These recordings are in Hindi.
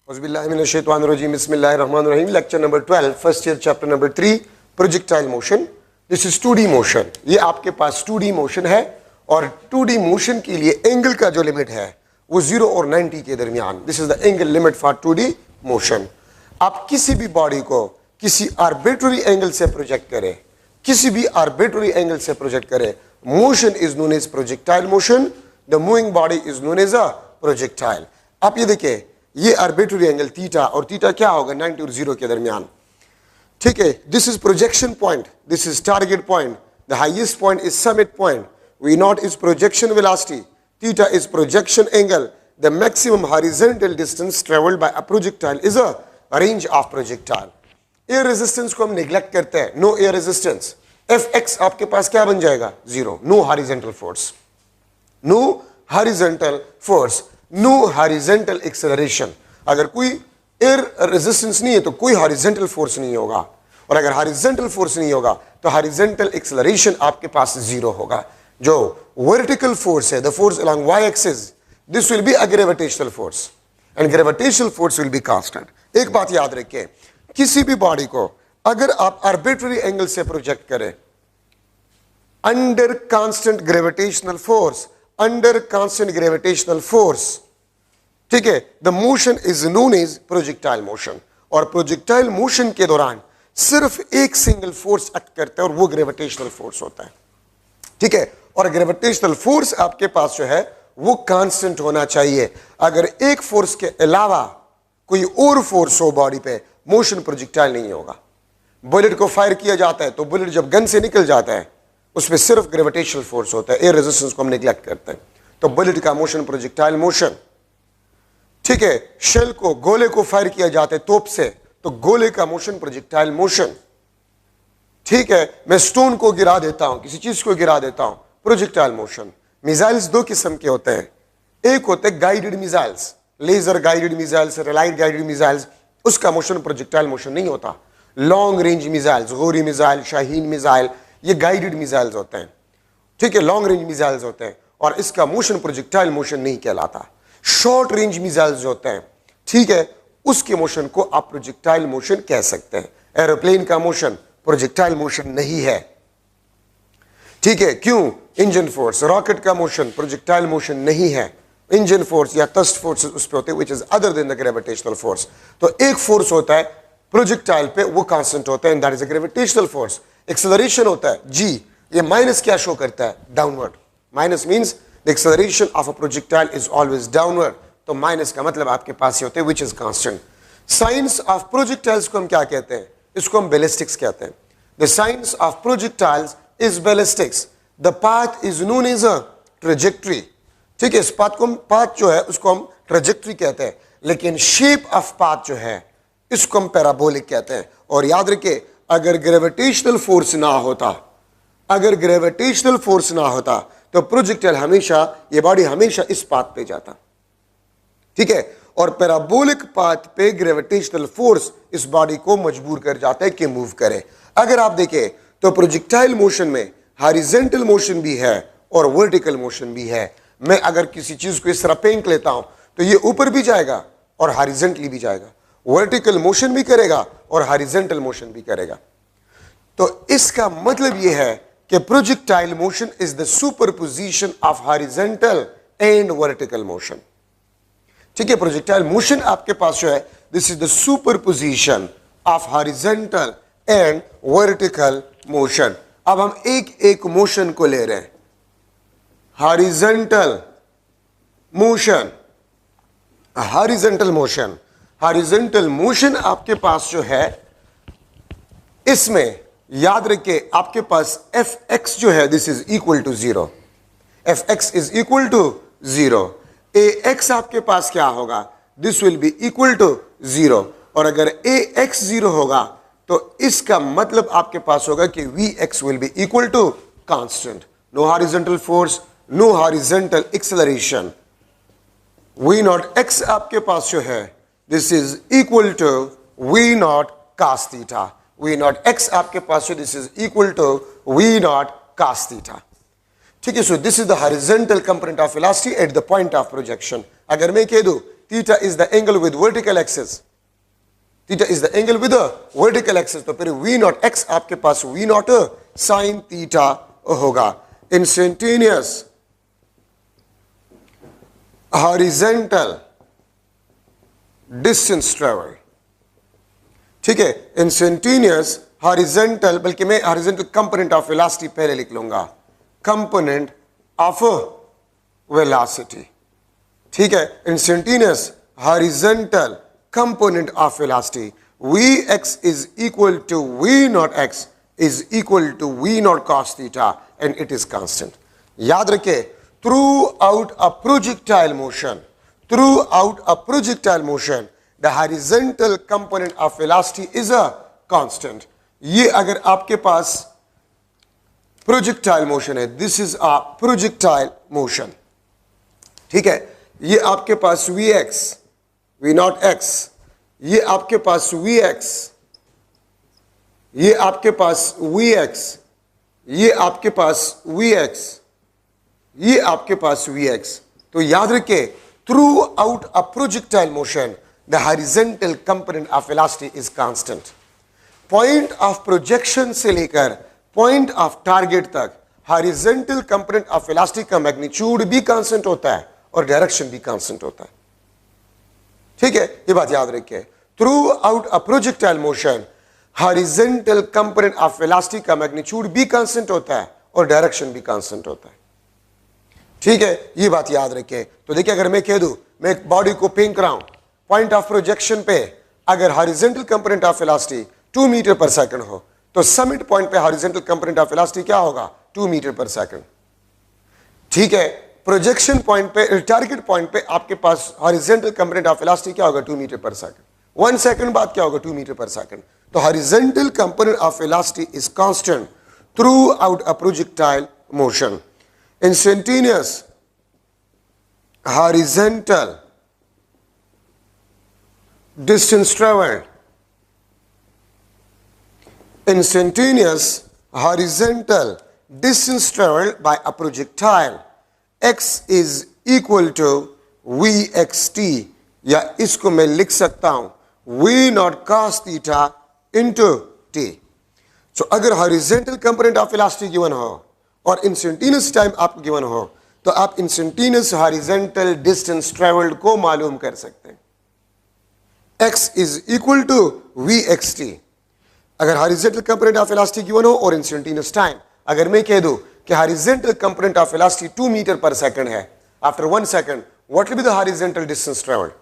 बिस्मिल्लाहिर्रहमानिर्रहीम lecture number 12 first year chapter number 3 projectile motion. This is 2D motion. ये आपके पास 2D मोशन है और 2D मोशन के लिए एंगल का जो लिमिट है वो 0 और 90 के दरमियान। This is the angle limit for 2D motion. आप किसी भी बॉडी को किसी आर्बिट्ररी एंगल से प्रोजेक्ट करें, किसी भी आर्बिट्ररी एंगल से प्रोजेक्ट करें, motion is known as projectile motion. The moving body is known as a projectile. आप ये देखिए, ये आर्बिट्ररी एंगल थीटा, और थीटा क्या होगा 90 और 0 के दरमियान। ठीक है, this is projection point, this is target point, the highest point is summit point, V naught is projection velocity, theta is projection angle, the maximum horizontal distance travelled bye a projectile is a range of projectile. Air resistance को हम निगलेक्ट करते हैं, नो एयर रेजिस्टेंस, Fx आपके पास क्या बन जाएगा 0, no horizontal force, no horizontal force, no horizontal acceleration. अगर कोई एयर रेजिस्टेंस नहीं है तो कोई हॉरिजॉन्टल फोर्स नहीं होगा, और अगर हॉरिजॉन्टल फोर्स नहीं होगा तो हॉरिजॉन्टल एक्सेलरेशन आपके पास 0 होगा। जो वर्टिकल फोर्स है, the force along y axis, this will be a gravitational force and gravitational force will be constant. एक बात याद रखिए, किसी भी बॉडी को अगर आप आर्बिट्ररी एंगल से प्रोजेक्ट करें under constant gravitational force, under constant gravitational force, ठीक है, the motion is known as projectile motion. और प्रोजेक्टाइल मोशन के दौरान सिर्फ एक सिंगल फोर्स एक्ट करता है और वो ग्रेविटेशनल फोर्स होता है। ठीक है, और ग्रेविटेशनल फोर्स आपके पास जो है वो कांस्टेंट होना चाहिए। अगर एक फोर्स के अलावा कोई और फोर्स हो बॉडी पे, मोशन प्रोजेक्टाइल नहीं होगा। बुलेट को फायर किया जाता है तो बुलेट जब गन से निकल जाता है उसमें सिर्फ ग्रेविटेशनल फोर्स होता है, एयर रेजिस्टेंस को हम निगलेक्ट करते हैं, तो बुलेट का मोशन प्रोजेक्टाइल मोशन। ठीक है, शेल को, गोले को फायर किया जाता है तोप से तो गोले का मोशन प्रोजेक्टाइल मोशन। ठीक है, मैं स्टोन को गिरा देता हूं, किसी चीज को गिरा देता हूं, प्रोजेक्टाइल मोशन। मिसाइल्स दो किस्म के होते हैं, एक होते हैं guided missiles, laser guided missiles, light guided missiles, उसका मोशन प्रोजेक्टाइल मोशन नहीं होता। Long range missiles, Ghauri missile, Shaheen missile, ये गाइडेड मिसाइल्स होते हैं। ठीक है, लॉन्ग रेंज मिसाइल्स होते हैं और इसका मोशन प्रोजेक्टाइल मोशन नहीं कहलाता। शॉर्ट रेंज मिसाइल्स होते हैं, ठीक है, उसके मोशन को आप प्रोजेक्टाइल मोशन कह सकते हैं। एरोप्लेन का मोशन प्रोजेक्टाइल मोशन नहीं है। ठीक है, क्यों? इंजन फोर्स, रॉकेट का मोशन प्रोजेक्टाइल मोशन नहीं है। इंजन फोर्स या थ्रस्ट फोर्स उस पे होते हैं, which is other than the gravitational force. तो एक फोर्स होता है प्रोजेक्टाइल पे, वो कांस्टेंट होता है and that is a gravitational force. Acceleration होता है जी, ये माइनस क्या शो करता है? Downward. Minus means the acceleration of a projectile is always downward, तो माइनस का मतलब आपके पास ये होते हैं which is constant. Science of projectiles को हम क्या कहते हैं? इसको हम बैलिस्टिक्स कहते हैं। The science of projectiles is ballistics. The path is known as a trajectory. ठीक है, इस पाथ को हम, पाथ जो है उसको हम ट्रेजेक्ट्री कहते हैं, लेकिन शेप ऑफ पाथ जो है इसको हम पैराबोलिक कहते हैं। और याद रखिए, अगर ग्रेविटेशनल फोर्स ना होता, अगर ग्रेविटेशनल फोर्स ना होता तो प्रोजेक्टाइल हमेशा, ये बॉडी हमेशा इस पाथ पे जाता। ठीक है, और पैराबोलिक पाथ पे ग्रेविटेशनल फोर्स इस बॉडी को मजबूर कर जाता है कि मूव करे। अगर आप देखें तो प्रोजेक्टाइल मोशन में हॉरिजॉन्टल मोशन भी है और वर्टिकल मोशन भी है। मैं अगर किसी चीज को इस तरह फेंक लेता हूं तो ये ऊपर भी जाएगा और हॉरिजॉन्टली भी जाएगा, वर्टिकल मोशन भी करेगा और हॉरिजॉन्टल मोशन भी करेगा। तो इसका मतलब यह है कि projectile motion is the superposition of horizontal and vertical motion. ठीक है, प्रोजेक्टाइल मोशन आपके पास जो है, this is the superposition of horizontal and vertical motion. अब हम एक एक मोशन को ले रहे हैं। Horizontal motion, horizontal motion, horizontal motion आपके पास जो है, इसमें याद रखिए आपके पास Fx जो है this is equal to 0। Fx is equal to 0। Ax आपके पास क्या होगा? This will be equal to 0। और अगर Ax 0 होगा तो इसका मतलब आपके पास होगा कि Vx will be equal to constant. No horizontal force, no horizontal acceleration. V naught x आपके पास जो है this is equal to V naught cos theta. V naught x आपके पास जो this is equal to V naught cos theta. ठीक है, so this is the horizontal component of velocity at the point of projection. अगर मैं कह दूं theta is the angle with vertical axis, theta is the angle with vertical axis, तो फिर वी नॉट एक्स आपके पास वी नॉट साइन थीटा होगा। इंस्टेंटेनियस हॉरिजेंटल डिस्टेंस ट्रेवल, ठीक है, इंस्टेंटेनियस हॉरिजेंटल, बल्कि मैं हॉरिजेंटल कंपोनेंट ऑफ वेलोसिटी पहले लिख लूंगा, कंपोनेंट ऑफ वेलोसिटी, ठीक है, instantaneous horizontal component of velocity, Vx is equal to V naught x is equal to V naught cos theta and it is constant. याद रखे, throughout a projectile motion, the horizontal component of velocity is a constant. ये अगर आपके पास projectile motion है, this is a projectile motion, ठीक है, ये आपके पास Vx, V naught x, ये आपके पास Vx, ये आपके पास Vx, ये आपके पास Vx, ये आपके पास Vx. तो याद रखिए, through out a projectile motion the horizontal component of velocity is constant. Point of projection से लेकर पॉइंट ऑफ टारगेट तक हॉरिजॉन्टल कंपोनेंट ऑफ वेलोसिटी का मैग्नीट्यूड भी कांस्टेंट होता है और डायरेक्शन भी कांस्टेंट होता है. ठीक है, ये बात याद रखिए. Through out a projectile motion horizontal component of velocity का मैग्नीट्यूड भी कांस्टेंट होता है और डायरेक्शन भी कांस्टेंट होता है. ठीक है, ये बात याद रखें. तो देखिए, अगर मैं कह दूं मैं एक बॉडी को फेंक रहा हूं, पॉइंट ऑफ प्रोजेक्शन पे अगर horizontal component of velocity 2 metre पर सेकंड हो, तो समिट पॉइंट पे हॉरिजॉन्टल कंपोनेंट ऑफ वेलोसिटी क्या होगा? 2 मीटर पर सेकंड. ठीक है, प्रोजेक्शन पॉइंट पे, टारगेट पॉइंट पे आपके पास हॉरिजॉन्टल कंपोनेंट ऑफ वेलोसिटी क्या होगा? 2 मीटर पर सेकंड. 1 सेकंड बाद क्या होगा? 2 मीटर पर सेकंड. तो horizontal component of velocity is constant through out a projectile motion. Instantaneous horizontal distance traveled, instantaneous horizontal distance traveled by a projectile x is equal to vxt, या इसको मैं लिख सकता हूं v naught cos theta into t. So अगर horizontal component of velocity given हो और इंस्टेंटेनियस टाइम आपको गिवन हो, तो आप इंस्टेंटेनियस हॉरिजॉन्टल डिस्टेंस ट्रेवल्ड को मालूम कर सकते हैं. x is equal to vxt. अगर horizontal component of velocity given हो और इंस्टेंटेनियस टाइम, अगर मैं कह दूं कि horizontal component of velocity 2 metre पर सेकंड है, after 1 second what will be the horizontal distance travelled?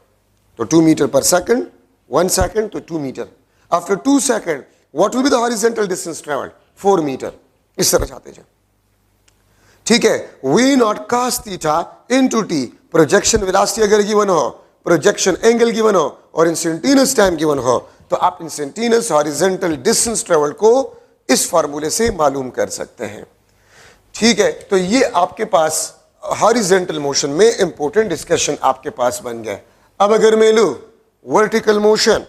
तो 2 मीटर पर सेकंड, 1 सेकंड तो 2 metre. After 2 second what will be the horizontal distance travelled? 4 metre. इस तरह जाते जाए. ठीक है, we naught cos theta into T. Projection velocity अगर गिवन हो, प्रोजेक्शन एंगल गिवन हो और इंस्टेंटेनियस टाइम गिवन हो, तो आप इंस्टेंटेनियस हॉरिजॉन्टल डिस्टेंस ट्रेवल को इस फार्मूले से मालूम कर सकते हैं. ठीक है, तो ये आपके पास हॉरिजॉन्टल मोशन में इंपॉर्टेंट डिस्कशन आपके पास बन गया. अब अगर मैं लूं वर्टिकल मोशन,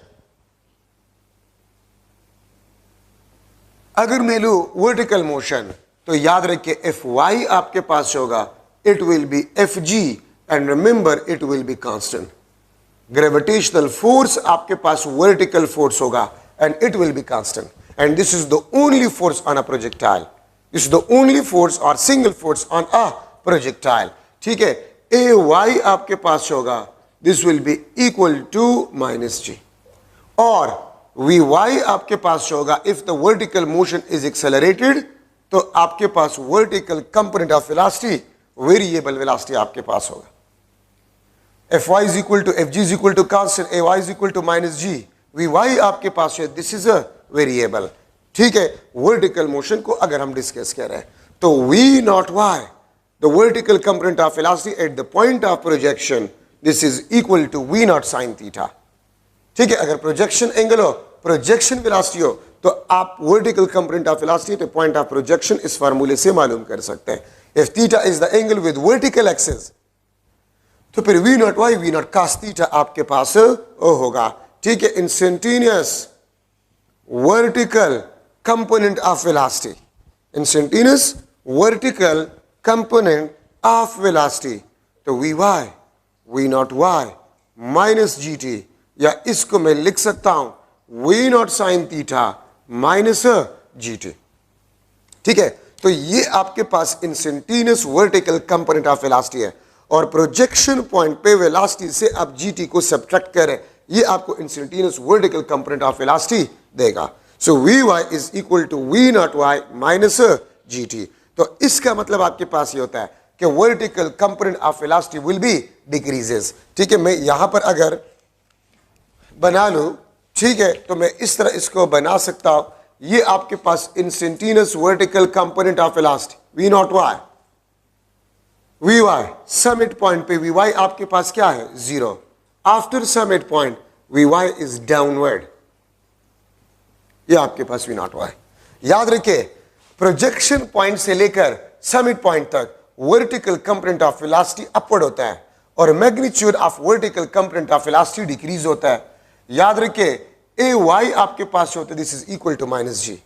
अगर मैं लूं वर्टिकल मोशन, तो याद रखिए Fy आपके पास होगा, it will be Fg and remember it will be constant. Gravitational force आपके पास वर्टिकल फोर्स होगा and it will be constant. And this is the only force on a projectile. This is the only force और single force on a projectile. ठीक है, Ay आपके पास होगा, this will be equal to -g. और Vy आपके पास होगा, if the vertical motion is accelerated, तो आपके पास vertical component of velocity variable velocity आपके पास होगा. Fy is equal to Fg is equal to constant, Ay is equal to -g. Vy आपके पास है, दिस इज अ वेरिएबल. ठीक है, वर्टिकल मोशन को अगर हम डिस्कस कर रहे हैं, तो V not y, the vertical component of velocity at the point of projection, this is equal to V naught sine theta. ठीक है, अगर प्रोजेक्शन एंगल हो, प्रोजेक्शन वेलोसिटी हो, तो आप vertical component of velocity at point of projection इस फार्मूले से मालूम कर सकते हैं. If theta is the angle with vertical axis, तो फिर V not y, V naught cos theta आपके पास होगा. ठीक है, instantaneous vertical component of velocity, instantaneous vertical component of velocity, तो Vy, V not y minus g t, या इसको मैं लिख सकता हूं v naught sine theta minus g t. ठीक है, तो ये आपके पास instantaneous vertical component of velocity है, और प्रोजेक्शन पॉइंट पे वेलोसिटी से आप जीटी को सब्ट्रैक्ट करें, ये आपको instantaneous vertical component of velocity देगा। So v y is equal to v naught y minus g t. तो इसका मतलब आपके पास ये होता है कि vertical component of velocity will be decreases. ठीक है, मैं यहां पर अगर बना लूं, ठीक है, तो मैं इस तरह इसको बना सकता हूं, ये आपके पास instantaneous vertical component of velocity v naught y, v y summit point पे वी वाई आपके पास क्या है, zero. After summit point v y is downward, ये आपके पास वी नॉट वाई। याद रखिए, प्रोजेक्शन पॉइंट से लेकर समिट पॉइंट तक vertical component of velocity upward होता है और magnitude of vertical component of velocity decrease होता है। याद रखिए, ए वाई आपके पास होता है, this is equal to minus G,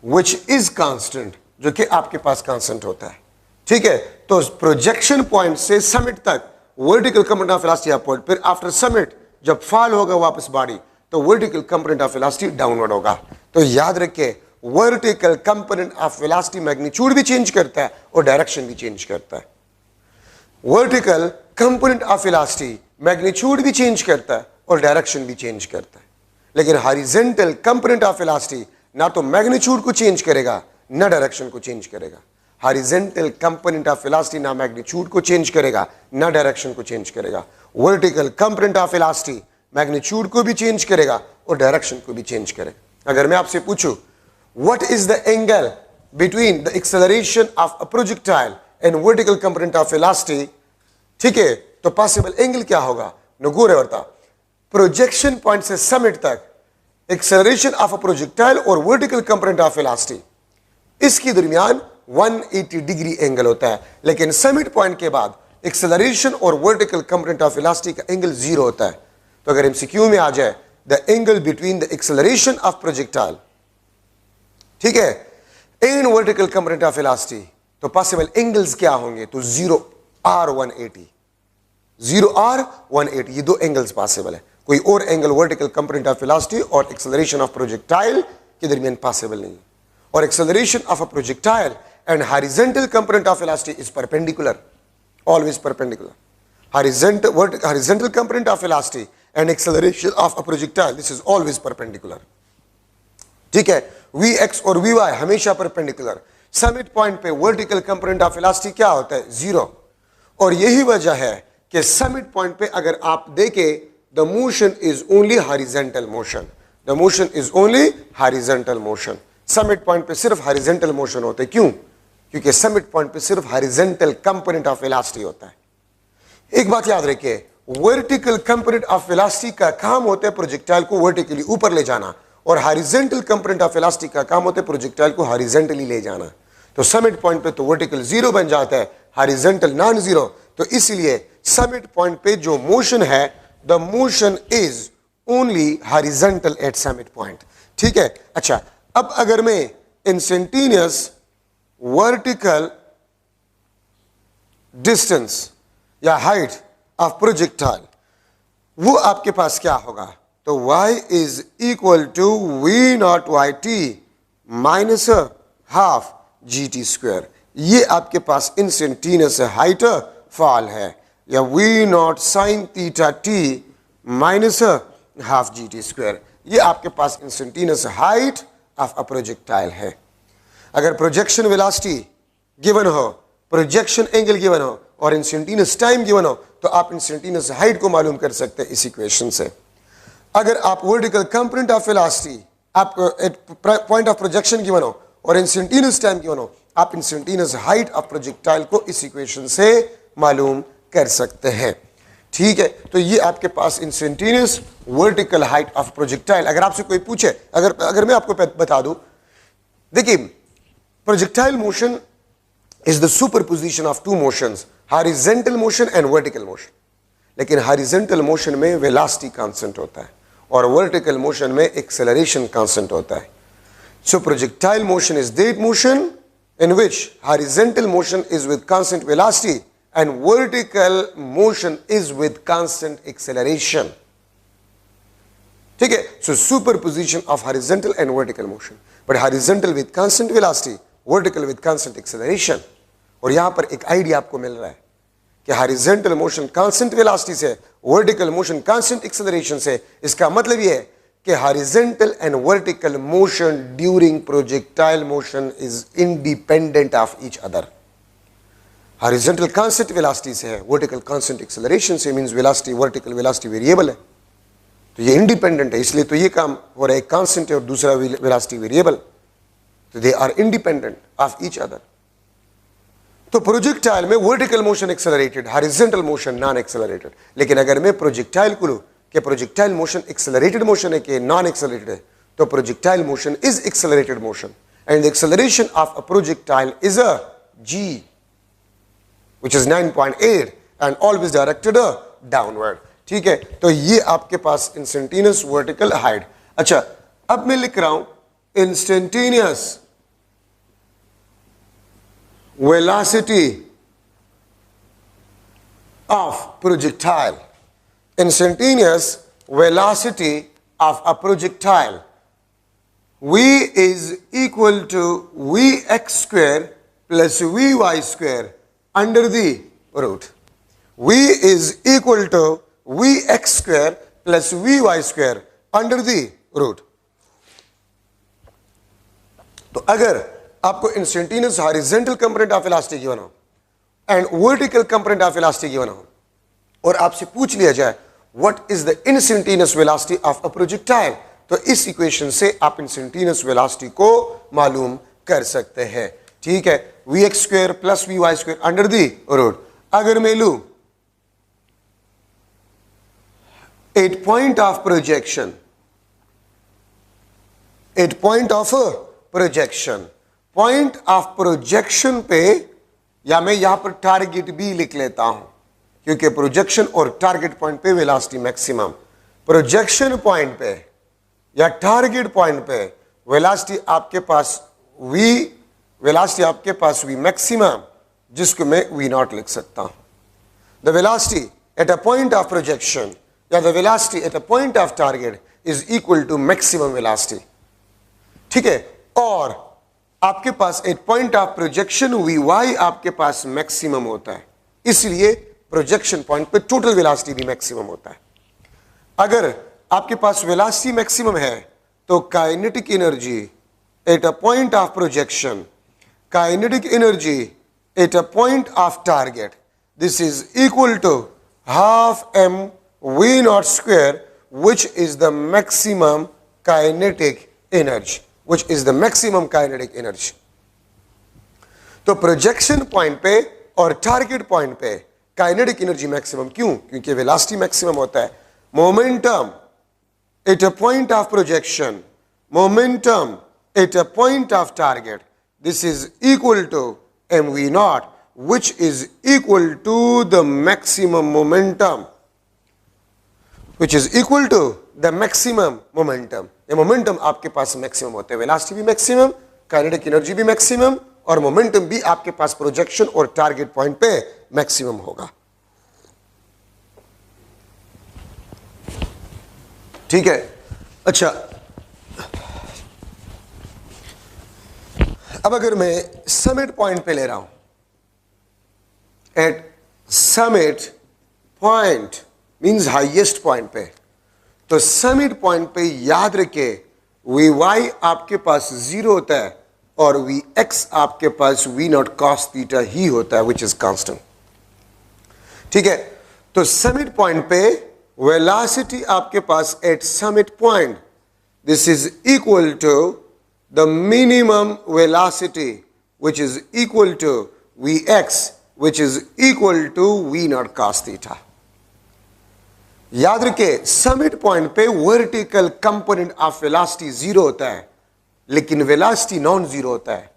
which is constant, जो कि आपके पास कांस्टेंट होता है। ठीक है, तो प्रोजेक्शन पॉइंट से समिट तक vertical component of velocity upward, फिर आफ्टर समिट जब फॉल होगा वापस बॉडी, तो vertical component of velocity downward होगा। तो याद रखिए, vertical component of velocity magnitude भी चेंज करता है और डायरेक्शन भी चेंज करता है। Vertical component of velocity magnitude भी चेंज करता है और डायरेक्शन भी चेंज करता है, लेकिन हॉरिजॉन्टल कंपोनेंट ऑफ वेलोसिटी ना तो मैग्नीट्यूड को चेंज करेगा ना डायरेक्शन को चेंज करेगा। हॉरिजॉन्टल कंपोनेंट ऑफ वेलोसिटी ना मैग्नीट्यूड को चेंज करेगा ना डायरेक्शन को चेंज करेगा। Vertical component of velocity magnitude को भी चेंज करेगा और डायरेक्शन को भी चेंज करेगा। अगर मैं आपसे पूछूं what is the angle between the acceleration of a projectile and vertical component of velocity, ठीक है, तो पॉसिबल एंगल क्या होगा, नगोरे वर्ता प्रोजेक्शन पॉइंट से समिट तक एक्सेलरेशन ऑफ अ प्रोजेक्टाइल और वर्टिकल कंपोनेंट ऑफ वेलोसिटी, इसके दरमियान 180 डिग्री एंगल होता है, लेकिन समिट पॉइंट के बाद एक्सेलरेशन और वर्टिकल कंपोनेंट ऑफ वेलोसिटी का एंगल जीरो होता है। तो अगर एमसीक्यू में आ जाए the angle between the acceleration of projectile, ठीक है, and vertical component of velocity, तो पॉसिबल एंगल्स क्या होंगे, तो 0R180, 0R180, ये दो एंगल्स पॉसिबल है। कोई और angle vertical component of velocity और एक्सेलरेशन ऑफ प्रोजेक्टाइल के दरमियान पॉसिबल नहीं है। और acceleration of a projectile and horizontal component of velocity is perpendicular, always perpendicular. Horizontal component of velocity and acceleration of a projectile, this is always perpendicular. ठीक है, Vx और Vy हमेशा perpendicular. Summit point पे vertical component of velocity क्या होता है, जीरो। और यही वजह है कि summit point पे अगर आप देखें the motion is only horizontal motion, the motion is only horizontal motion. Summit point पे सिर्फ horizontal motion होता है, क्यों, क्योंकि समिट पॉइंट पे सिर्फ हॉरिजॉन्टल कंपोनेंट ऑफ वेलोसिटी होता है। एक बात याद रखिए, वर्टिकल कंपोनेंट ऑफ वेलोसिटी का काम होता है प्रोजेक्टाइल को वर्टिकली ऊपर ले जाना, और हॉरिजॉन्टल कंपोनेंट ऑफ वेलोसिटी का काम होता है प्रोजेक्टाइल को हॉरिजॉन्टली ले जाना। तो समिट पॉइंट पे तो वर्टिकल जीरो बन जाता है, हॉरिजॉन्टल नॉन जीरो। तो इसलिए समिट पॉइंट पे जो मोशन है, the motion is only horizontal at summit point. ठीक है, अच्छा, अब अगर मैं इंस्टेंटेनियस वर्टिकल डिस्टेंस या हाइट ऑफ प्रोजेक्टाइल, वो आपके पास क्या होगा, तो y is equal to v naught y t minus half g t square. ये आपके पास इंस्टेंटेनियस हाइट फॉल है, या v naught sine theta t minus half g t square, ये आपके पास instantaneous height of a projectile है। अगर प्रोजेक्शन वेलोसिटी गिवन हो, प्रोजेक्शन एंगल गिवन हो और इंस्टेंटेनियस टाइम गिवन हो, तो आप इंस्टेंटेनियस हाइट को मालूम कर सकते हैं इस इक्वेशन से। अगर आप वर्टिकल कंपोनेंट ऑफ वेलोसिटी, आपको पॉइंट ऑफ प्रोजेक्शन गिवन हो और इंस्टेंटेनियस टाइम गिवन हो, आप इंस्टेंटेनियस हाइट ऑफ प्रोजेक्टाइल को इस इक्वेशन से मालूम कर सकते हैं। ठीक है, तो ये आपके पास instantaneous vertical height of projectile. अगर आपसे कोई पूछे, अगर मैं आपको बता दूं, देखिए, projectile motion is the superposition of two motions, horizontal motion and vertical motion. लेकिन horizontal motion में velocity constant होता है और vertical motion में acceleration constant होता है। So projectile motion is that motion in which horizontal motion is with constant velocity and vertical motion is with constant acceleration. ठीक है, so superposition of horizontal and vertical motion, but horizontal with constant velocity, vertical with constant acceleration. और यहां पर एक आइडिया आपको मिल रहा है कि हॉरिजॉन्टल मोशन कांस्टेंट वेलोसिटी से, वर्टिकल मोशन कांस्टेंट एक्सेलरेशन से, इसका मतलब यह है कि horizontal and vertical motion during projectile motion is independent of each other. Horizontal constant velocity से है, वर्टिकल कांस्टेंट एक्सेलरेशन से, means velocity, vertical velocity variable है, तो ये इंडिपेंडेंट है. इसलिए तो ये काम हो रहा है, एक कांस्टेंट है और दूसरा वेलोसिटी वेरिएबल, तो they are independent of each other. तो प्रोजेक्टाइल में vertical motion accelerated, horizontal motion non accelerated. लेकिन अगर मैं प्रोजेक्टाइल को लूं कि प्रोजेक्टाइल मोशन एक्सेलरेटेड मोशन है कि नॉन एक्सेलरेटेड है, तो projectile motion is accelerated motion and the acceleration of a projectile is a g which is 9.8 and always directed downward. ठीक है, तो ये आपके पास इंस्टेंटेनियस वर्टिकल हाइट. अच्छा, अब मैं लिख रहा हूं instantaneous velocity of projectile. Instantaneous velocity of a projectile, v is equal to vx square plus vy square under the root. v is equal to vx square plus vy square under the root. तो अगर आपको instantaneous horizontal component of velocity given हो and vertical component of velocity given हो और आपसे पूछ लिया जाए what is the instantaneous velocity of a projectile, तो इस इक्वेशन से आप इंस्टेंटेनियस वेलोसिटी को मालूम कर सकते हैं. ठीक है, vx square plus vy square under the root. अगर मैं लूं at point of projection, at point of projection, point of projection पे, या मैं यहां पर टारगेट भी लिख लेता हूं क्योंकि प्रोजेक्शन और टारगेट पॉइंट पे वेलोसिटी मैक्सिमम, प्रोजेक्शन पॉइंट पे या टारगेट पॉइंट पे वेलोसिटी आपके पास v, वेलोसिटी आपके पास v मैक्सिमम, जिसको मैं v नॉट लिख सकता हूं. The velocity at a point of projection या the velocity at a point of target is equal to maximum velocity. ठीक है, और आपके पास at point of projection vy आपके पास मैक्सिमम होता है, इसलिए प्रोजेक्शन पॉइंट पे टोटल वेलोसिटी भी मैक्सिमम होता है. अगर आपके पास वेलोसिटी मैक्सिमम है तो kinetic energy at a point of projection, kinetic energy at a point of target, this is equal to half m v naught square which is the maximum kinetic energy, which is the maximum kinetic energy. तो प्रोजेक्शन पॉइंट पे और टारगेट पॉइंट पे काइनेटिक एनर्जी मैक्सिमम, क्यों? क्योंकि वेलोसिटी मैक्सिमम होता है. Momentum at a point of projection, momentum at a point of target, this is equal to mv naught which is equal to the maximum momentum, which is equal to the maximum momentum. ये मोमेंटम आपके पास मैक्सिमम होते हैं, वेलोसिटी भी मैक्सिमम, काइनेटिक एनर्जी भी मैक्सिमम और मोमेंटम भी आपके पास प्रोजेक्शन और टारगेट पॉइंट पे मैक्सिमम होगा. ठीक है. अच्छा, अब अगर मैं समिट पॉइंट पे ले रहा हूं, at summit point means highest point पे, तो समिट पॉइंट पे याद रखे Vy आपके पास 0 होता है और Vx आपके पास V नॉट cos थीटा ही होता है, विच इज कांस्टेंट. ठीक है. तो समिट पॉइंट पे वेलोसिटी आपके पास at summit point, this is equal to the minimum velocity which is equal to Vx which is equal to V naught cos theta. याद रखे समिट पॉइंट पे वर्टिकल कंपोनेंट ऑफ वेलोसिटी 0 होता है, लेकिन वेलोसिटी नॉन जीरो होता है.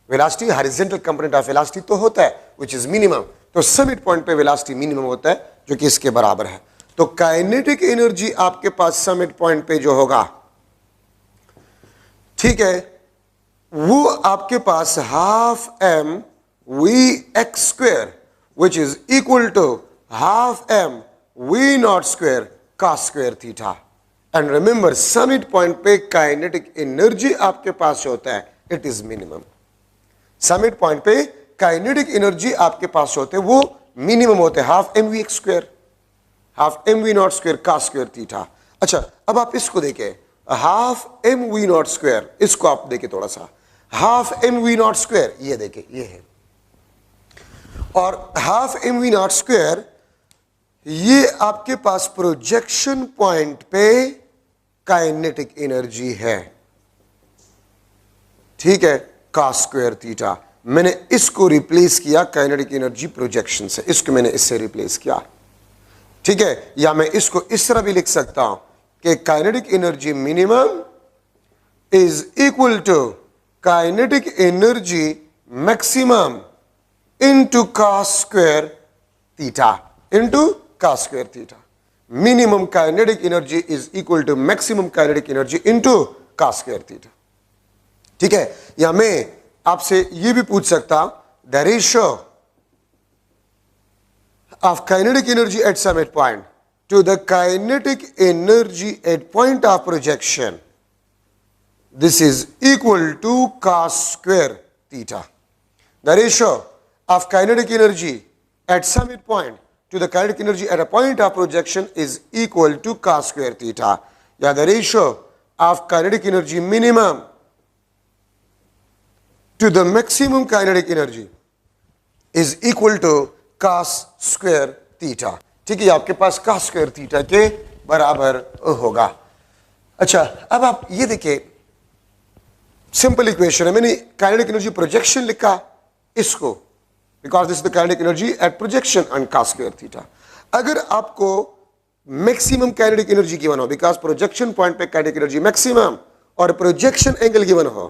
Velocity horizontal component of velocity तो होता है विच इज मिनिमम. तो समिट पॉइंट पे वेलोसिटी मिनिमम होता है जो कि इसके बराबर है. तो काइनेटिक एनर्जी आपके पास समिट पॉइंट पे जो होगा, ठीक है, वो आपके पास half m Vx square which is equal to half m v naught square cos square theta. And remember, summit point पे काइनेटिक एनर्जी आपके पास होता है, it is minimum. Summit point पे काइनेटिक एनर्जी आपके पास होते हैं, वो मिनिमम होते हैं half M V x square, half M we naught square का स्क्वायर थीटा. अच्छा, अब आप इसको देखें, half M we naught square, इसको आप देखें थोड़ा सा, half M we naught square ये देखें, ये है, और half M we naught square ये आपके पास प्रोजेक्शन पॉइंट पे काइनेटिक एनर्जी है. ठीक है, का स्क्वायर थीटा. मैंने इसको रिप्लेस किया काइनेटिक एनर्जी प्रोजेक्शन से, इसको मैंने इससे रिप्लेस किया. ठीक है, या मैं इसको इस तरह भी लिख सकता हूं कि kinetic energy minimum is equal to kinetic energy maximum into cos square theta, into cos square theta. Minimum kinetic energy is equal to maximum kinetic energy into cos square theta. ठीक है, या मैं आपसे यह भी पूछ सकता हूं, the ratio of kinetic energy at summit point to the kinetic energy at point of projection, this is equal to cos square theta. The ratio of kinetic energy at summit point to the kinetic energy at a point of projection is equal to cos square theta. Yeah, the ratio of kinetic energy minimum to the maximum kinetic energy is equal to cos square theta. ठीक है, आपके पास cos square theta के बराबर होगा. अच्छा, अब आप ये देखिए, सिंपल इक्वेशन है, मैंने काइनेटिक एनर्जी प्रोजेक्शन लिखा इसको, because this is the kinetic energy at projection and cos square theta. अगर आपको मैक्सिमम काइनेटिक एनर्जी गिवन हो, बिकॉज प्रोजेक्शन पॉइंट पे काइनेटिक एनर्जी मैक्सिमम और प्रोजेक्शन एंगल गिवन हो,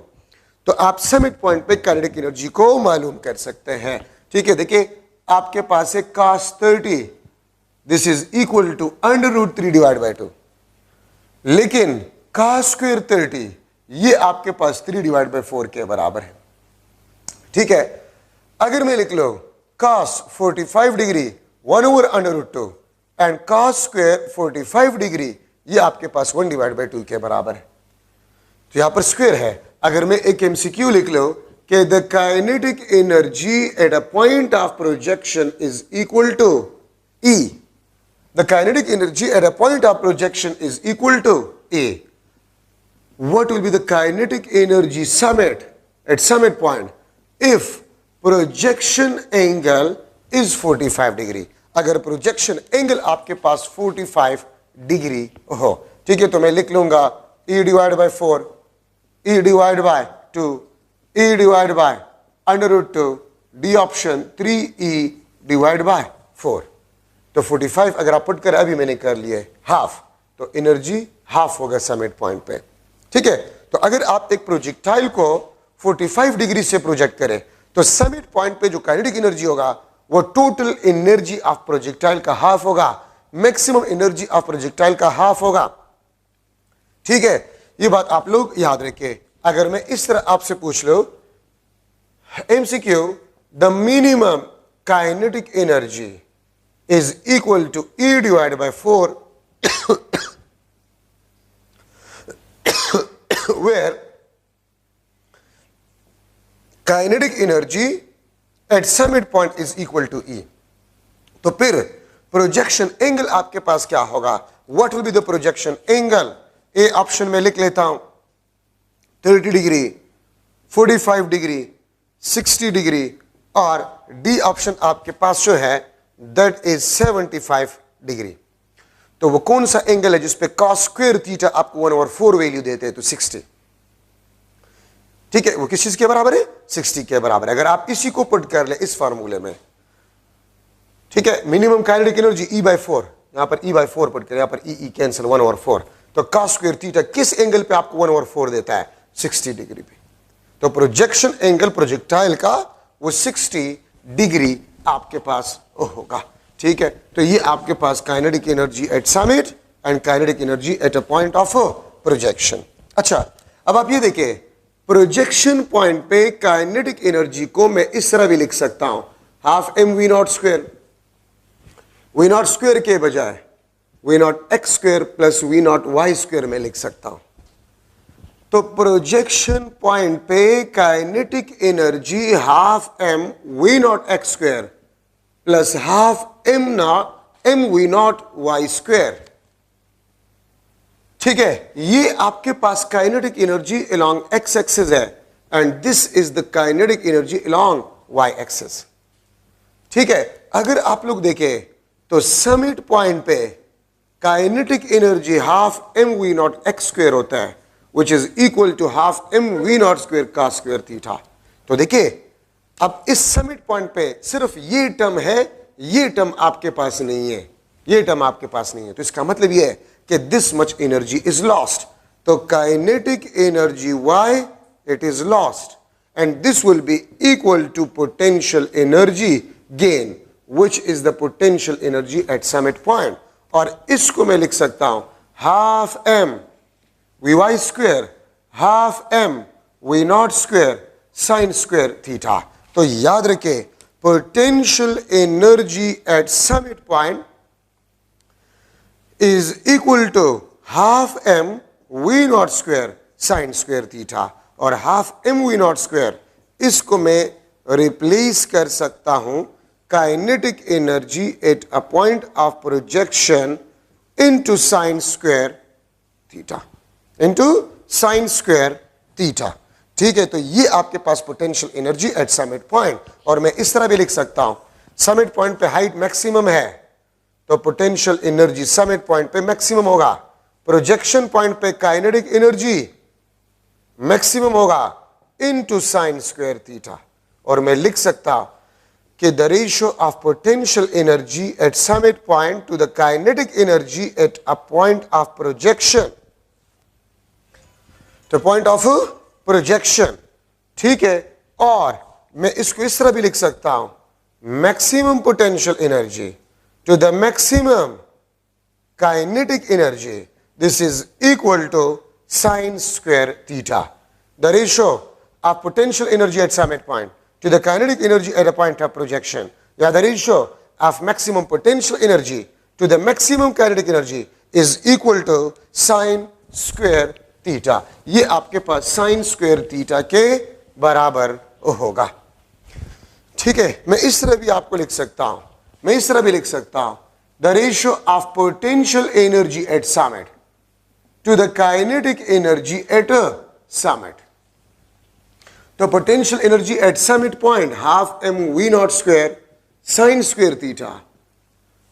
तो आप समिट पॉइंट पे काइनेटिक एनर्जी को मालूम कर सकते हैं. ठीक है, देखिए आपके पास है cos 30, this is equal to √3 divide by 2, लेकिन cos स्क्वायर 30 ये आपके पास 3 डिवाइड बाय 4 के बराबर है. ठीक है, अगर मैं लिख लो cos 45 degree 1/√2 and cos square 45 degree, ये आपके पास 1 डिवाइड बाय 2 के बराबर है. तो यहां पर स्क्वायर है. अगर मैं एक एमसीक्यू लिख लो कि the kinetic energy at a point of projection is equal to E, the kinetic energy at a point of projection is equal to A, what will be the kinetic energy summit at summit point if projection angle is 45 degree. अगर प्रोजेक्शन एंगल आपके पास 45 डिग्री हो. ठीक है, तो मैं लिख लूंगा E divide by 4, E divide by 2, E divide by √2, D option 3E divide by 4. तो 45 अगर आप पुट कर, अभी मैंने कर लिए हाफ, तो एनर्जी हाफ होगा समिट पॉइंट पे. ठीक है, तो अगर आप एक प्रोजेक्टाइल को 45 डिग्री से प्रोजेक्ट करें, तो समिट पॉइंट पे जो काइनेटिक एनर्जी होगा वो टोटल एनर्जी ऑफ प्रोजेक्टाइल का हाफ होगा, मैक्सिमम एनर्जी ऑफ प्रोजेक्टाइल का हाफ होगा. ठीक है, ये बात आप लोग याद रखें. अगर मैं इस तरह आपसे पूछ लो MCQ, the minimum kinetic energy is equal to E divide by 4 where kinetic energy at summit point is equal to E. तो फिर प्रोजेक्शन एंगल आपके पास क्या होगा? What will be the projection angle? A option में लिख लेता हूं 30 डिग्री, 45 डिग्री, 60 डिग्री, और डी ऑप्शन आपके पास जो है दैट इज 75 डिग्री. तो वो कौन सा एंगल है जिसपे cos स्क्वायर थीटा आपको 1/4 वैल्यू देते हैं? तो 60. ठीक है, वो किस चीज के बराबर है? 60 के बराबर है. अगर आप इसी को पुट कर ले इस फार्मूले में, ठीक है, मिनिमम काइनेटिक एनर्जी E/4, यहां पर E/4 पुट कर, यहां पर E कैंसिल 1/4, तो cos स्क्वायर थीटा किस एंगल पे आपको 1/4 देता है? 60 डिग्री पे. तो प्रोजेक्शन एंगल प्रोजेक्टाइल का वो 60 डिग्री आपके पास होगा. ठीक है, तो ये आपके पास kinetic energy at summit and kinetic energy at a point of projection. अच्छा, अब आप ये देखिए, प्रोजेक्शन पॉइंट पे काइनेटिक एनर्जी को मैं इस तरह भी लिख सकता हूं, half M we naught square, v naught square के बजाय v naught x square plus v naught y square में लिख सकता हूं। तो प्रोजेक्शन पॉइंट पे kinetic energy half M we naught x square plus half M we naught y square. ठीक है, ये आपके पास kinetic energy along x axis है and this is the kinetic energy along y axis. ठीक है, अगर आप लोग देखें तो समिट पॉइंट पे kinetic energy half M we naught x square होता है which is equal to half M we naught square का स्क्वायर थीटा। तो देखिए अब इस समिट पॉइंट पे सिर्फ ये टर्म है, ये टर्म आपके पास नहीं है, ये टर्म आपके पास नहीं है। तो इसका मतलब ये है कि this much energy is lost. तो kinetic energy why it is lost and this will be equal to potential energy gain which is the potential energy at summit point। और इसको मैं लिख सकता हूं half M v y square half M we naught square sine square theta. तो याद रखें potential energy at summit point is equal to half M we naught square sine square theta. और half M we naught square इसको मैं रिप्लेस कर सकता हूं kinetic energy at a point of projection into sine square theta, into sine square theta। ठीक है, तो ये आपके पास potential energy at summit point. और मैं इस तरह भी लिख सकता हूं समिट पॉइंट पे हाइट मैक्सिमम है तो पोटेंशियल एनर्जी समिट पॉइंट पे मैक्सिमम होगा, प्रोजेक्शन पॉइंट पे काइनेटिक एनर्जी मैक्सिमम होगा इनटू साइन स्क्वायर थीटा। और मैं लिख सकता हूं कि the ratio of potential energy at summit point to the kinetic energy at a point of projection, to point of projection। ठीक है, और मैं इसको इस तरह भी लिख सकता हूं maximum potential energy to the maximum kinetic energy, this is equal to sine square theta। The ratio of potential energy at summit point to the kinetic energy at a point of projection, yeah, the ratio of maximum potential energy to the maximum kinetic energy is equal to sine square theta। ये आपके पास sin square theta के बराबर होगा। ठीक है, मैं इस तरह भी आपको लिख सकता हूं, मैं इस तरह भी लिख सकता हूं the ratio of potential energy at summit to the kinetic energy at a summit। तो potential energy at summit point half M we naught square sine square theta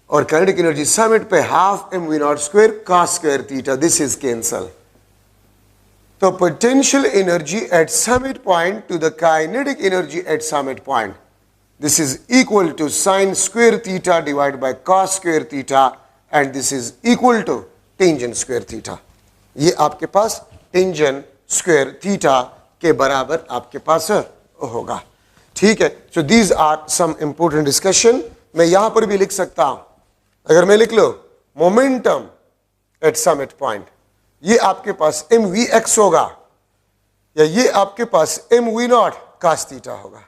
और काइनेटिक एनर्जी समिट पे half M we naught square cos square theta, this is cancel. तो potential energy at summit point to the kinetic energy at summit point, this is equal to sine square theta divide by cos square theta and this is equal to tangent square theta. ये आपके पास टेंजेंट स्क्वायर थीटा के बराबर आपके पास होगा। ठीक है, so these are some important discussion. मैं यहां पर भी लिख सकता हूं, अगर मैं लिख लो मोमेंटम एट समिट पॉइंट, ये आपके पास एम वी एक्स होगा या ये आपके पास m we naught cos theta होगा।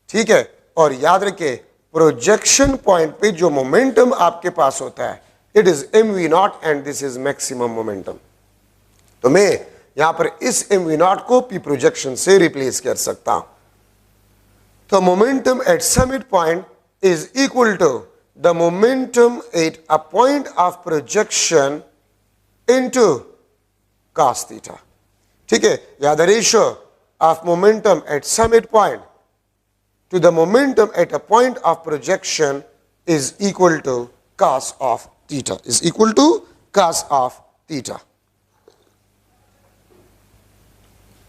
ठीक है, और याद रखिए प्रोजेक्शन पॉइंट पे जो मोमेंटम आपके पास होता है it is M we naught and this is maximum momentum. तो मैं यहां पर इस एम वी नॉट को पी प्रोजेक्शन से रिप्लेस कर सकता हूं। तो momentum at summit point is equal to the momentum at a point of projection into cos theta. ठीक है, या the ratio of momentum at summit point to the momentum at a point of projection is equal to cos of theta, is equal to cos of theta.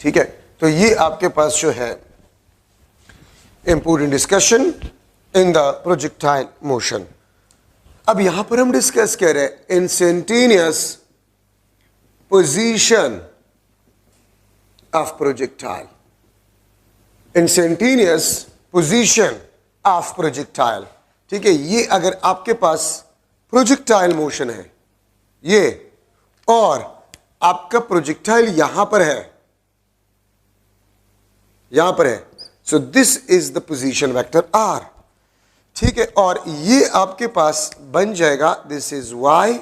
ठीक है, तो ये आपके पास जो है important discussion in the projectile motion. अब यहां पर हम डिस्कस कर रहे हैं instantaneous position of projectile, instantaneous position of projectile. ठीक है, ये अगर आपके पास प्रोजेक्टाइल मोशन है ये और आपका प्रोजेक्टाइल यहां पर है, यहां पर है, so this is the position vector r. ठीक है, और ये आपके पास बन जाएगा this is y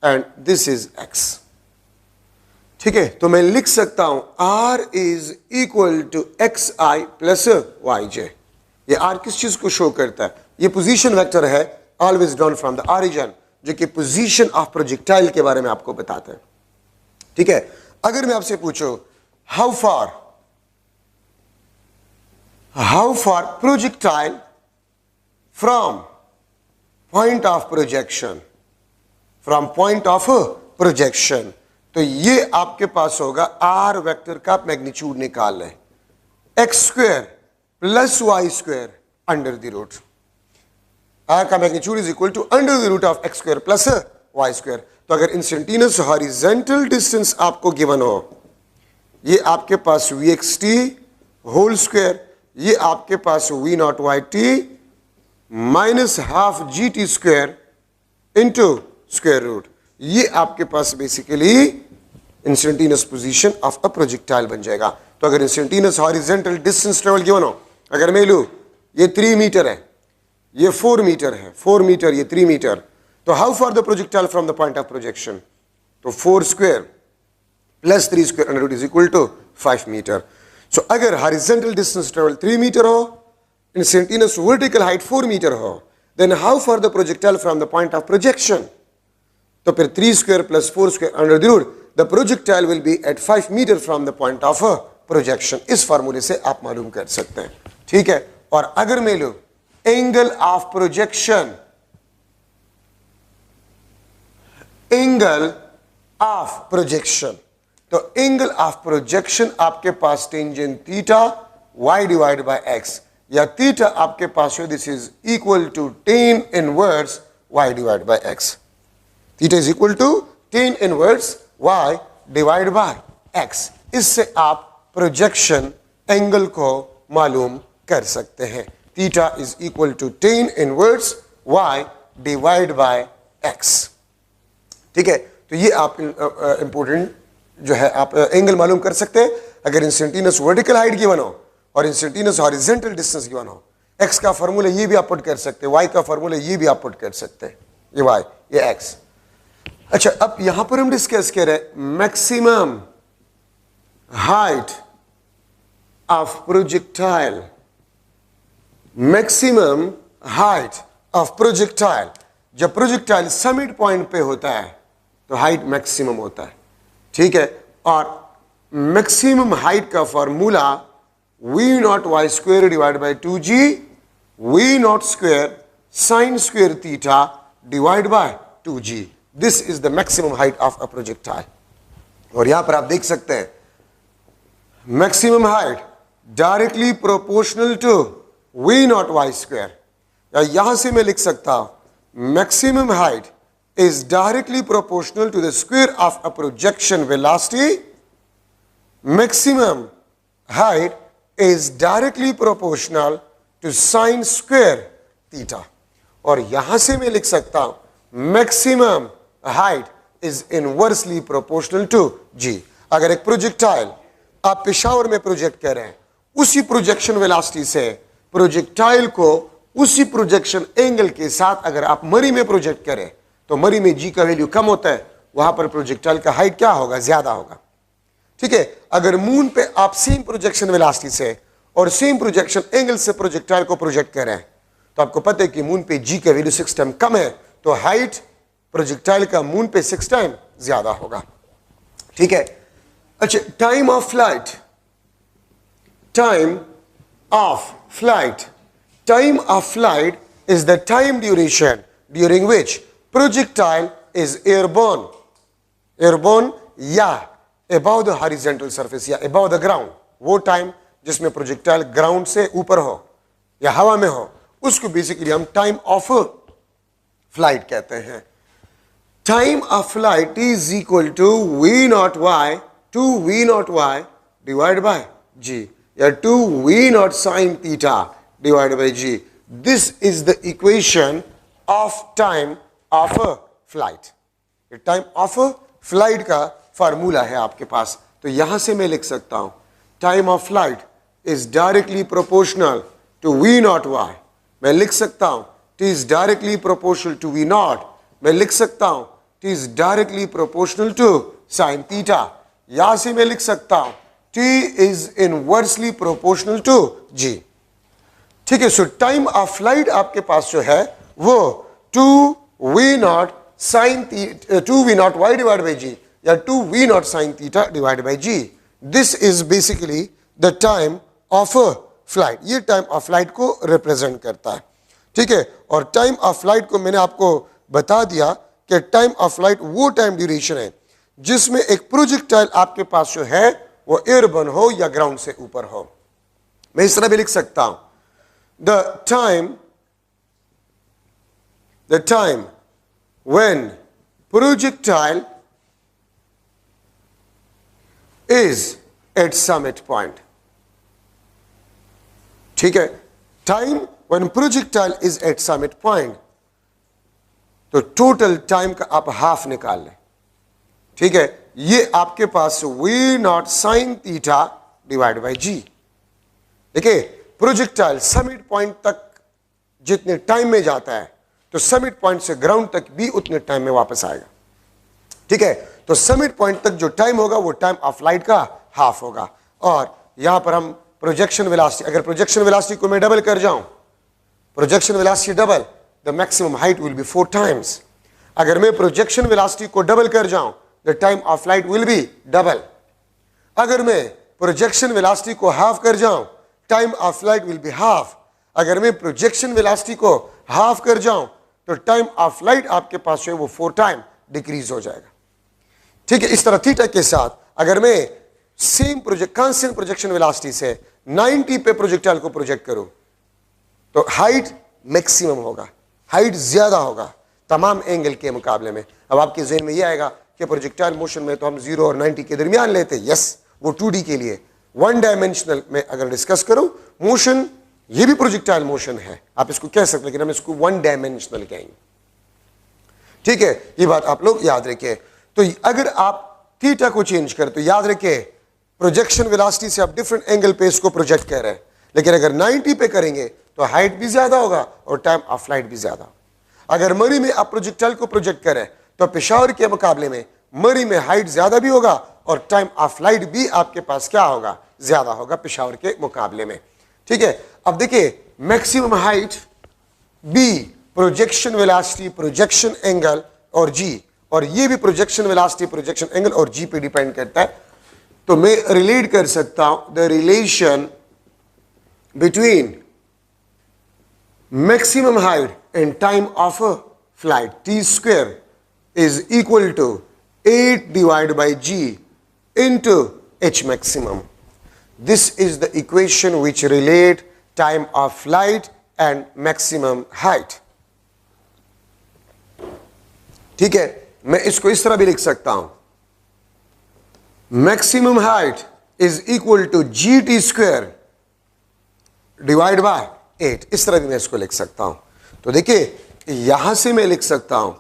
and this is x। ठीक है, तो मैं लिख सकता हूं r is equal to x i plus y j. ये r किस चीज को शो करता है? ये पोजीशन वेक्टर है always drawn from the origin, जो कि पोजीशन ऑफ प्रोजेक्टाइल के बारे में आपको बताता है। ठीक है, अगर मैं आपसे पूछूं how far projectile from point of projection, तो ये आपके पास होगा r वेक्टर का मैग्नीट्यूड निकाल लें, x square plus y square under the root. r का magnitude is equal to under the root of x square plus y square. तो अगर इंस्टेंटेनियस हॉरिजॉन्टल डिस्टेंस आपको गिवन हो, ये आपके पास vxt होल स्क्वायर, ये आपके पास v naught y t minus half g t square into square root, ये आपके पास basically instantaneous position of a projectile बन जाएगा। तो अगर instantaneous horizontal distance travel given हो, अगर मैं लूं ये 3 मीटर है, ये 4 मीटर है, 4 मीटर ये 3 मीटर, तो how far the projectile from the point of projection? तो 4 square plus 3 square under root is equal to 5 metre. So अगर हॉरिजॉन्टल डिस्टेंस ट्रेवल 3 मीटर हो, इंस्टेंटेनियस वर्टिकल हाइट 4 मीटर हो, then how far the projectile from the point of projection? तो फिर 3 square plus 4 square under the root, the projectile will be at 5 metre from the point of projection. इस फार्मूले से आप मालूम कर सकते हैं। ठीक है, और अगर मैं लूं angle of projection, angle of projection, तो एंगल ऑफ प्रोजेक्शन आपके पास tangent theta y divide by x, या थीटा आपके पास है this is equal to tan inverse y divide by x। Theta is equal to tan inverse y divide by x। इससे आप प्रोजेक्शन एंगल को मालूम कर सकते हैं। Theta is equal to tan inverse y divide by x। ठीक है, तो ये आप इंपॉर्टेंट जो है आप एंगल मालूम कर सकते हैं अगर इंस्टेंटेनियस वर्टिकल हाइट गिवन हो और इंस्टेंटेनियस हॉरिजॉन्टल डिस्टेंस गिवन हो। x का फार्मूला ये भी आप पुट कर सकते हैं, y का फार्मूला ये भी आप पुट कर सकते हैं, ये y ये x। अच्छा, अब यहां पर हम डिस्कस कर रहे हैं maximum height of projectile. Maximum height of projectile, जब प्रोजेक्टाइल समिट पॉइंट पे होता है तो हाइट मैक्सिमम होता है। ठीक है, और मैक्सिमम हाइट का formula v naught Y square divide by 2g v naught square sine square theta divide by 2g। This is the maximum height of a projectile. और यहां पर आप देख सकते हैं maximum height directly proportional to v naught Y square, या यहां से मैं लिख सकता हूं maximum height is directly proportional to the square of a projection velocity. Maximum height is directly proportional to sine square theta. और यहां से मैं लिख सकता हूं maximum height is inversely proportional to g। अगर एक प्रोजेक्टाइल आप पेशावर में प्रोजेक्ट कर रहे हैं, उसी प्रोजेक्शन वेलोसिटी से प्रोजेक्टाइल को उसी प्रोजेक्शन एंगल के साथ अगर आप मरी में प्रोजेक्ट करें तो मरी में जी का वैल्यू कम होता है, वहां पर प्रोजेक्टाइल का हाइट क्या होगा? ज्यादा होगा। ठीक है, अगर मून पे आप सेम प्रोजेक्शन वेलोसिटी से और सेम प्रोजेक्शन एंगल से प्रोजेक्टाइल को प्रोजेक्ट कर रहे हैं तो आपको पता है कि मून पे जी का वैल्यू 6 टाइम कम है, तो हाइट प्रोजेक्टाइल का मून पे 6 टाइम ज्यादा होगा। ठीक है, अच्छा, time of flight, time of flight, time of flight is the time duration during which projectile is airborne, airborne या above the horizontal surface या above the ground, वो टाइम जिसमें प्रोजेक्टाइल ग्राउंड से ऊपर हो या हवा में हो उसको बेसिकली हम टाइम ऑफ फ्लाइट कहते हैं। Time of flight is equal to v not y two v not y divide by g, या two v naught sine theta divide by g। This is the equation of time of flight. Time of flight का फार्मूला है आपके पास, तो यहां से मैं लिख सकता हूं time of flight is directly proportional to v not y मैं लिख सकता हूं t is directly proportional to v naught, मैं लिख सकता हूं t is directly proportional to sin theta, यहां से मैं लिख सकता हूं t is inversely proportional to g। ठीक है, सो टाइम ऑफ फ्लाइट आपके पास जो है वो 2v0 sin 2v0 y divide by g या 2v0 sin theta divide by g। This is basically the time of flight, ये टाइम ऑफ फ्लाइट को रिप्रेजेंट करता है। ठीक है, और टाइम ऑफ फ्लाइट को मैंने आपको बता दिया कि टाइम ऑफ फ्लाइट वो टाइम ड्यूरेशन है जिसमें एक प्रोजेक्टाइल आपके पास जो है वो एयरबर्न हो या ग्राउंड से ऊपर हो। मैं इस तरह भी लिख सकता हूं the time when projectile is at summit point। ठीक है, time when projectile is at summit point, तो टोटल टाइम का आप हाफ निकाल लें। ठीक है, ये आपके पास v0 sin theta divide by g। देखिए, प्रोजेक्टाइल समिट पॉइंट तक जितने टाइम में जाता है तो समिट पॉइंट से ग्राउंड तक भी उतने टाइम में वापस आएगा। ठीक है, तो समिट पॉइंट तक जो टाइम होगा वो टाइम ऑफ लाइट का हाफ होगा। और यहां पर हम प्रोजेक्शन वेलोसिटी, अगर प्रोजेक्शन वेलोसिटी को मैं डबल कर जाऊं, projection velocity double, the maximum height will be 4 times. अगर मैं प्रोजेक्शन वेलोसिटी को डबल कर जाऊं, the time of light will be double. अगर मैं प्रोजेक्शन वेलोसिटी को हाफ कर जाऊं, time of flight will be half. अगर मैं प्रोजेक्शन वेलोसिटी को हाफ कर जाऊं तो टाइम ऑफ फ्लाइट आपके पास जो है वो 4 टाइम डिक्रीज हो जाएगा। ठीक है, इस तरह थीटा के साथ अगर मैं सेम कांस्टेंट प्रोजेक्शन वेलोसिटी से 90 पे प्रोजेक्टाइल को प्रोजेक्ट करूं तो हाइट मैक्सिमम होगा, हाइट ज्यादा होगा तमाम एंगल के मुकाबले में। अब आपके जहन में यह आएगा कि प्रोजेक्टाइल मोशन में तो हम 0 और 90 के दरमियान लेते, यस, वो 2D के लिए। 1 डायमेंशनल में अगर डिस्कस करूं मोशन, ये भी प्रोजेक्टाइल मोशन है, आप इसको कह सकते हैं, लेकिन हम इसको 1 डायमेंशनल कहेंगे। ठीक है, ये बात आप लोग याद रखिए। तो अगर आप थीटा को चेंज करें तो याद रखिए प्रोजेक्शन वेलोसिटी से आप डिफरेंट एंगल पे इसको प्रोजेक्ट कर रहे हैं, लेकिन अगर 90 पे करेंगे तो हाइट भी ज्यादा होगा और टाइम ऑफ फ्लाइट भी ज्यादा। अगर मरी में आप प्रोजेक्टाइल को प्रोजेक्ट करें तो पेशावर के मुकाबले में मरी में हाइट ज्यादा भी होगा और टाइम ऑफ फ्लाइट भी आपके पास क्या होगा, ज्यादा होगा पेशावर के मुकाबले में। ठीक है, अब देखिए maximum height B, projection velocity, projection angle और जी, और ये भी प्रोजेक्शन वेलोसिटी, प्रोजेक्शन एंगल और जी पे डिपेंड करता है। तो मैं रिलेट कर सकता हूं the relation between maximum height and time of flight, T square is equal to 8 divide by G into h maximum. This is the equation which relate time of flight and maximum height. ठीक है, मैं इसको इस तरह भी लिख सकता हूं, maximum height is equal to gt square divide by 8। इस तरह भी मैं इसको लिख सकता हूं। तो देखिए यहां से मैं लिख सकता हूं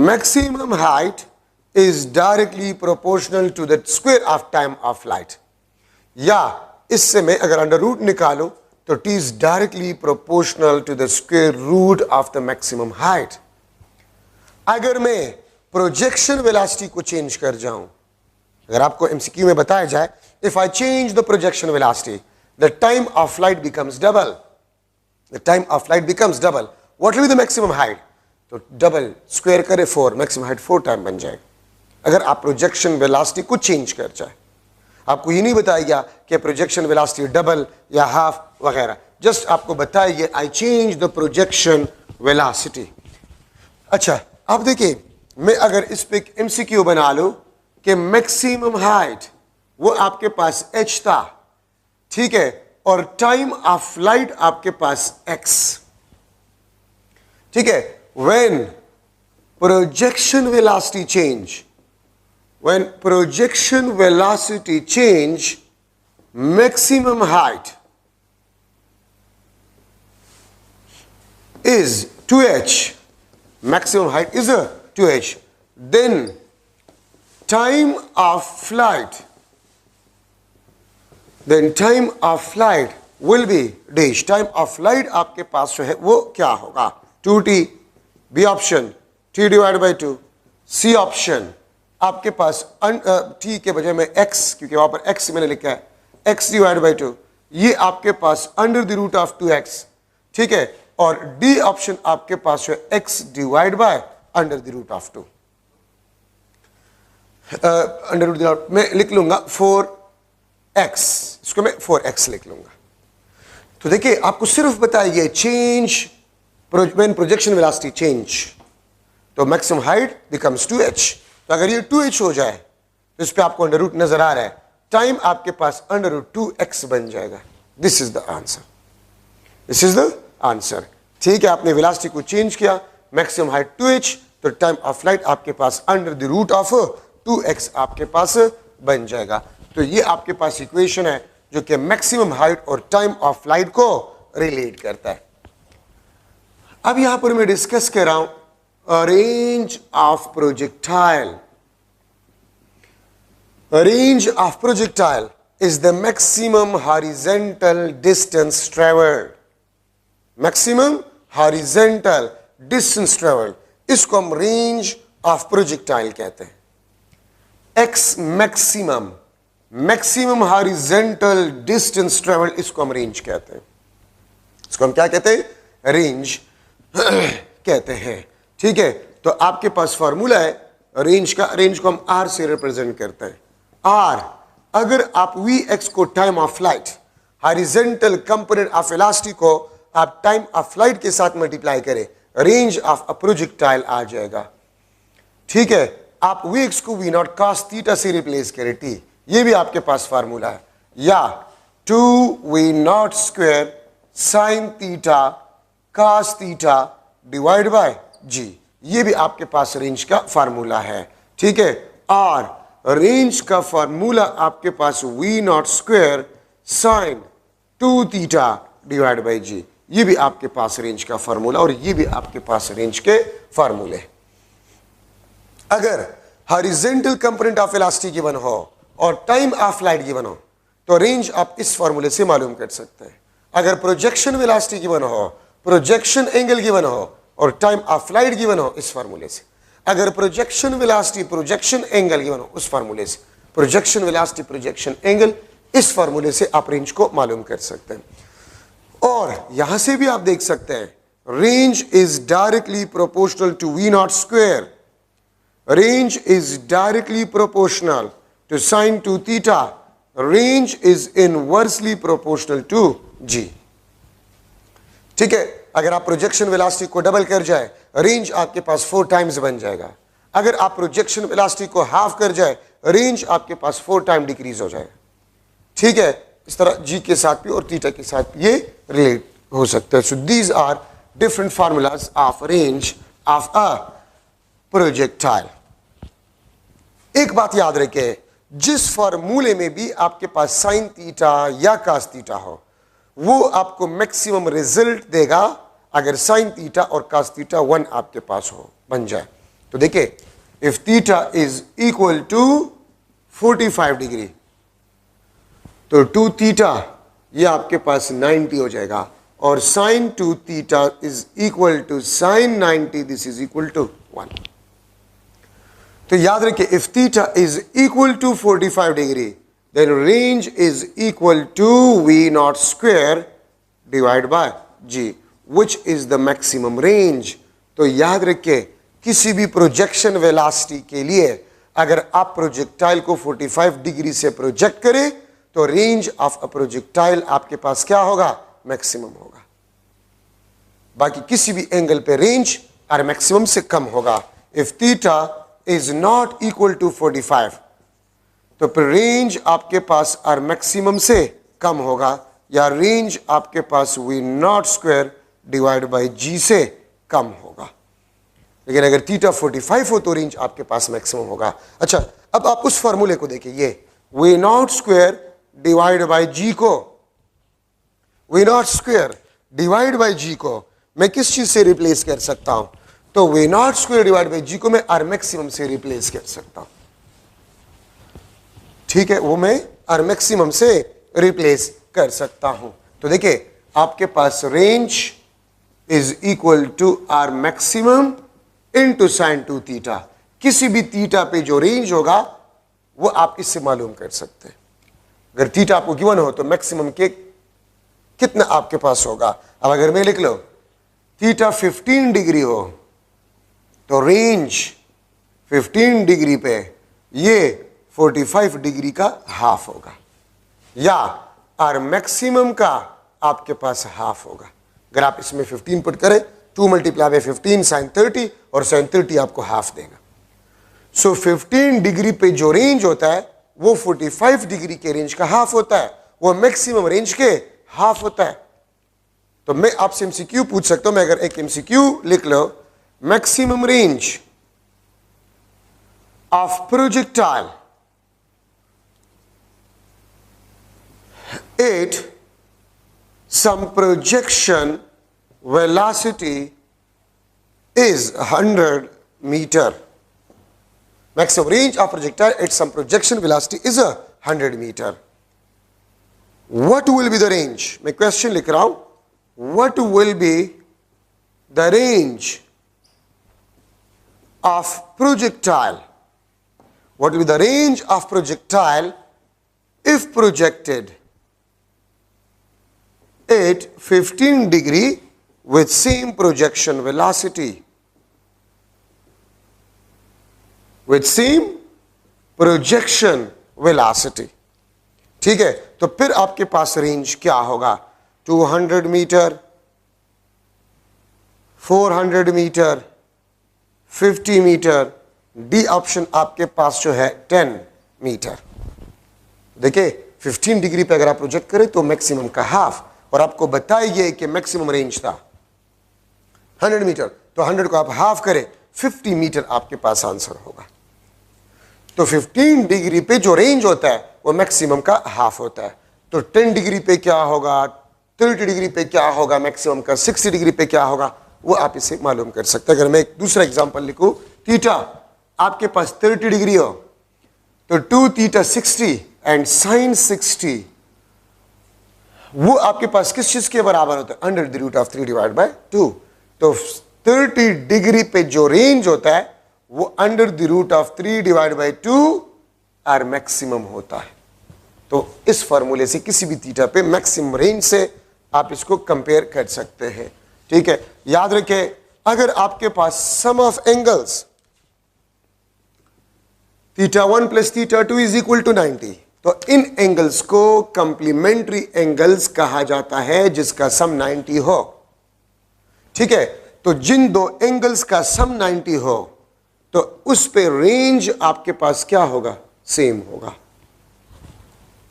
maximum height is directly proportional to the square of time of flight, या इससे मैं अगर अंडर रूट निकालूं तो t is directly proportional to the square root of the maximum height। अगर मैं प्रोजेक्शन वेलोसिटी को चेंज कर जाऊं, अगर आपको एमसीक्यू में बताया जाए if I change the projection velocity the time of flight becomes double, the time of flight becomes double, what will be the maximum height, तो डबल स्क्वायर करे 4, मैक्सिमम हाइट 4 टाइम बन जाएगा। अगर आप प्रोजेक्शन वेलोसिटी को चेंज कर जाए, आपको ये नहीं बताएगा कि प्रोजेक्शन वेलोसिटी डबल या हाफ वगैरह, जस्ट आपको बताइए I change the projection velocity. अच्छा, अब देखिए मैं अगर इस पे एमसीक्यू बना लूं कि मैक्सिमम हाइट वो आपके पास h था, ठीक है, और टाइम ऑफ फ्लाइट आपके पास x, ठीक है, when projection velocity change, when projection velocity change, maximum height is 2h, maximum height is a 2h, then time of flight will be dash, time of flight आपके पास जो है वो क्या होगा, 2t, B option t divide by 2, C option आपके पास t के बजाय में x, क्योंकि वहां पर x मैंने लिखा है, x डिवाइड बाई 2, ये आपके पास under the root of 2x, ठीक है, और डी ऑप्शन आपके पास जो है x divide by under the root of 2, under root में लिख लूंगा 4x, इसको मैं 4x लिख लूंगा। तो देखिए आपको सिर्फ बताइए change when projection velocity change, तो मैक्सिमम हाइट बिकम्स 2h, तो अगर ये 2h हो जाए तो इस पे आपको अंडर रूट नजर आ रहा है, टाइम आपके पास अंडर रूट 2x बन जाएगा। This is the answer, this is the answer. ठीक है, आपने वेलोसिटी को चेंज किया, मैक्सिमम हाइट 2h, तो टाइम ऑफ फ्लाइट आपके पास under the root of 2x आपके पास बन जाएगा। तो ये आपके पास इक्वेशन है जो कि मैक्सिमम हाइट और टाइम ऑफ फ्लाइट को रिलेट करता है। अब यहां पर मैं डिस्कस कर रहा हूं range of projectile. Range of projectile is the maximum horizontal distance travelled, maximum horizontal distance travelled, इसको हम रेंज ऑफ प्रोजेक्टाइल कहते हैं। X maximum, maximum horizontal distance travelled, इसको हम रेंज कहते हैं। इसको हम क्या कहते हैं, रेंज कहते हैं। ठीक है, तो आपके पास फॉर्मूला है रेंज का, रेंज को हम आर से रिप्रेजेंट करते हैं। आर, अगर आप वी एक्स को time of flight, horizontal component of velocity को आप टाइम ऑफ फ्लाइट के साथ मल्टीप्लाई करें, रेंज ऑफ अ प्रोजेक्टाइल आ जाएगा। ठीक है, आप वी एक्स को वी नॉट कॉस थीटा से रिप्लेस करें, टी, ये भी आपके पास फार्मूला है, या 2 v naught square sine theta cos theta divide by g, ये भी आपके पास रेंज का फार्मूला है। ठीक है, और रेंज का फार्मूला आपके पास v naught square sine 2 theta divide by g, ये भी आपके पास रेंज का फार्मूला, और ये भी आपके पास रेंज के फार्मूले। अगर horizontal component of velocity given हो और टाइम ऑफ फ्लाइट गिवन हो, तो रेंज आप इस फार्मूले से मालूम कर सकते हैं। अगर प्रोजेक्शन वेलोसिटी गिवन हो, प्रोजेक्शन एंगल गिवन हो और टाइम ऑफ फ्लाइट गिवन हो, इस फार्मूले से। अगर projection velocity, projection angle given हो, उस फार्मूले से। प्रोजेक्शन वेलोसिटी, प्रोजेक्शन एंगल, इस फार्मूले से आप रेंज को मालूम कर सकते हैं। और यहां से भी आप देख सकते हैं range is directly proportional to v naught square, range is directly proportional to sine 2 theta, range is inversely proportional to g. ठीक है, अगर आप प्रोजेक्शन वेलोसिटी को डबल कर जाए, रेंज आपके पास 4 टाइम्स बन जाएगा। अगर आप प्रोजेक्शन वेलोसिटी को हाफ कर जाए, रेंज आपके पास 4 टाइम डिक्रीज हो जाएगा। ठीक है, इस तरह जी के साथ भी और थीटा के साथ ये रिलेट हो सकता है। So these are different formulas of range of a projectile. एक बात याद रखें, जिस फार्मूले में भी आपके पास साइन थीटा या कॉस थीटा हो, वो आपको मैक्सिमम रिजल्ट देगा अगर साइन थीटा और कॉस थीटा 1 आपके पास हो, बन जाए। तो देखिए, if theta is equal to 45 degree, तो 2 थीटा ये आपके पास 90 हो जाएगा, और sine 2 theta is equal to sine 90, this is equal to 1। तो याद रखिए, if theta is equal to 45 degree, then range is equal to V naught square divided by G, which is the maximum range। तो याद रखिए, किसी भी प्रोजेक्शन वेलोसिटी के लिए अगर आप प्रोजेक्टाइल को 45 डिग्री से प्रोजेक्ट करें, तो रेंज ऑफ अ प्रोजेक्टाइल आपके पास क्या होगा, मैक्सिमम होगा। बाकी किसी भी एंगल पे रेंज और मैक्सिमम से कम होगा। If theta is not equal to 45, तो फिर रेंज आपके पास आर मैक्सिमम से कम होगा, या रेंज आपके पास v naught square divide by g से कम होगा। लेकिन अगर थीटा 45 हो तो रेंज आपके पास मैक्सिमम होगा। अच्छा, अब आप उस फॉर्मूले को देखिए, ये v naught square divide by g को, v naught square divide by g को मैं किस चीज से रिप्लेस कर सकता हूं, तो v naught square divide by g को मैं आर मैक्सिमम से रिप्लेस कर सकता हूं। ठीक है, वो मैं आर मैक्सिमम से रिप्लेस कर सकता हूं। तो देखिए आपके पास range is equal to r maximum into sine 2 theta. किसी भी थीटा पे जो रेंज होगा वो आप इससे मालूम कर सकते हैं। अगर थीटा आपको गिवन हो तो मैक्सिमम के कितना आपके पास होगा। अब अगर मैं लिख लो थीटा 15 डिग्री हो तो रेंज 15 डिग्री पे ये 45 डिग्री का हाफ होगा, या आर मैक्सिमम का आपके पास हाफ होगा। अगर आप इसमें 15 पुट करें 2 मल्टीप्लाई बाय 15 साइन 30 और साइन 30 आपको हाफ देगा। सो 15 डिग्री पे जो रेंज होता है वो 45 डिग्री के रेंज का हाफ होता है, वो मैक्सिमम रेंज के हाफ होता है। तो मैं आपसे एमसीक्यू पूछ सकता हूं, मैं अगर एक एमसीक्यू लिख लो, maximum range of projectile at some projection velocity is 100 meter. Maximum range of projectile at some projection velocity is 100 meter. What will be the range? मैं question लिख रहा हूं, what will be the range of projectile? What will be the range of projectile if projected at 15 degree with same projection velocity? With same projection velocity. ठीक है, तो फिर आपके पास रेंज क्या होगा? 200 meter, 400 meter, 50 meter. D option आपके पास जो है 10 मीटर। देखिए 15 डिग्री पे अगर आप प्रोजेक्ट करें तो मैक्सिमम का हाफ, और आपको बताइए कि मैक्सिमम रेंज था 100 मीटर, तो 100 को आप हाफ करें 50 मीटर आपके पास आंसर होगा। तो 15 डिग्री पे जो रेंज होता है वो मैक्सिमम का हाफ होता है। तो 10 डिग्री पे क्या होगा, 30 डिग्री पे क्या होगा मैक्सिमम का, 60 डिग्री पे क्या होगा, वो आप इसे मालूम कर सकते हैं। अगर मैं एक दूसरा एग्जांपल लिखूं, थीटा आपके पास 30 डिग्री हो तो 2 थीटा 60 एंड साइन 60, वो आपके पास किस चीज के बराबर होता है? Under the root of 3 divide by 2। तो 30 डिग्री पे जो रेंज होता है वो under the root of 3 divide by 2 R maximum होता है। तो इस फार्मूले से किसी भी थीटा पे मैक्सिमम रेंज से आप इसको कंपेयर कर सकते हैं। ठीक है, याद रखें अगर आपके पास sum of angles theta 1 plus theta 2 is equal to 90, तो इन एंगल्स को कंप्लीमेंट्री एंगल्स कहा जाता है जिसका सम 90 हो। ठीक है, तो जिन दो एंगल्स का सम 90 हो तो उस पे रेंज आपके पास क्या होगा? सेम होगा।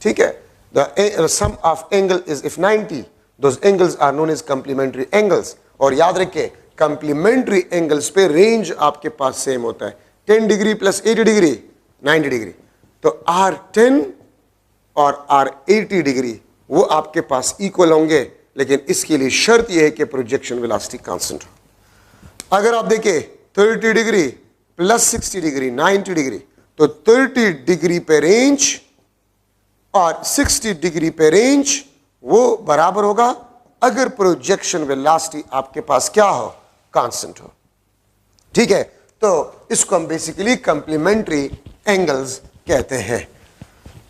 ठीक है, the sum of angle is if 90, those angles are known as complementary angles. और याद रखिए कंप्लीमेंट्री एंगल्स पे रेंज आपके पास सेम होता है। 10 डिग्री प्लस 80 डिग्री 90 डिग्री, तो R10 और R80 डिग्री वो आपके पास इक्वल होंगे, लेकिन इसके लिए शर्त यह है कि प्रोजेक्शन वेलोसिटी कांस्टेंट हो। अगर आप देखें 30 डिग्री प्लस 60 डिग्री 90 डिग्री, तो 30 डिग्री पे रेंज और 60 डिग्री पे रेंज वो बराबर होगा अगर प्रोजेक्शन वेलोसिटी आपके पास क्या हो? कांस्टेंट हो। ठीक है, तो इसको हम बेसिकली कंप्लीमेंट्री एंगल्स कहते हैं।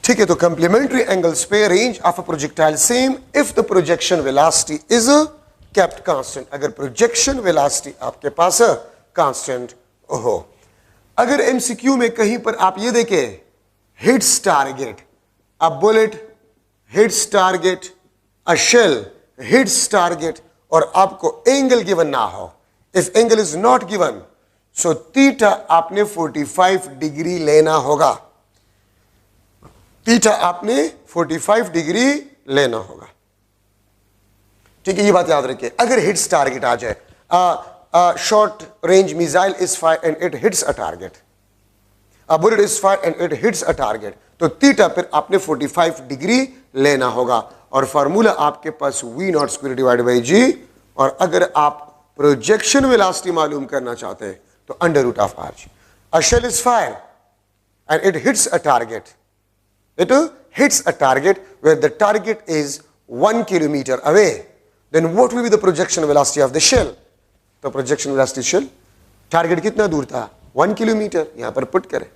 ठीक है, तो कंप्लीमेंट्री एंगल्स पे range of a projectile same if the projection velocity is kept constant, अगर प्रोजेक्शन वेलोसिटी आपके पास कांस्टेंट हो। अगर एमसीक्यू में कहीं पर आप ये देखें hits target, a bullet hits target, a shell hits target, और आपको एंगल गिवन ना हो, if angle is not given so theta आपने 45 डिग्री लेना होगा। थीटा आपने 45 डिग्री लेना होगा। ठीक है, ये बात याद रखिए। अगर हिट्स टारगेट आ जाए, short range missile is fire and it hits a target, a bullet is fire and it hits a target, तो थीटा फिर आपने 45 डिग्री लेना होगा। और फार्मूला आपके पास V0 square divide by G, और अगर आप प्रोजेक्शन वेलोसिटी मालूम करना चाहते हैं तो under root of RG। A shell is fire and it hits a target, it hits a target where the target is 1 kilometer away, then what will be the projection velocity of the shell? तो projection velocity shell, target कितना दूर था? 1 kilometer. यहाँ पर put करें.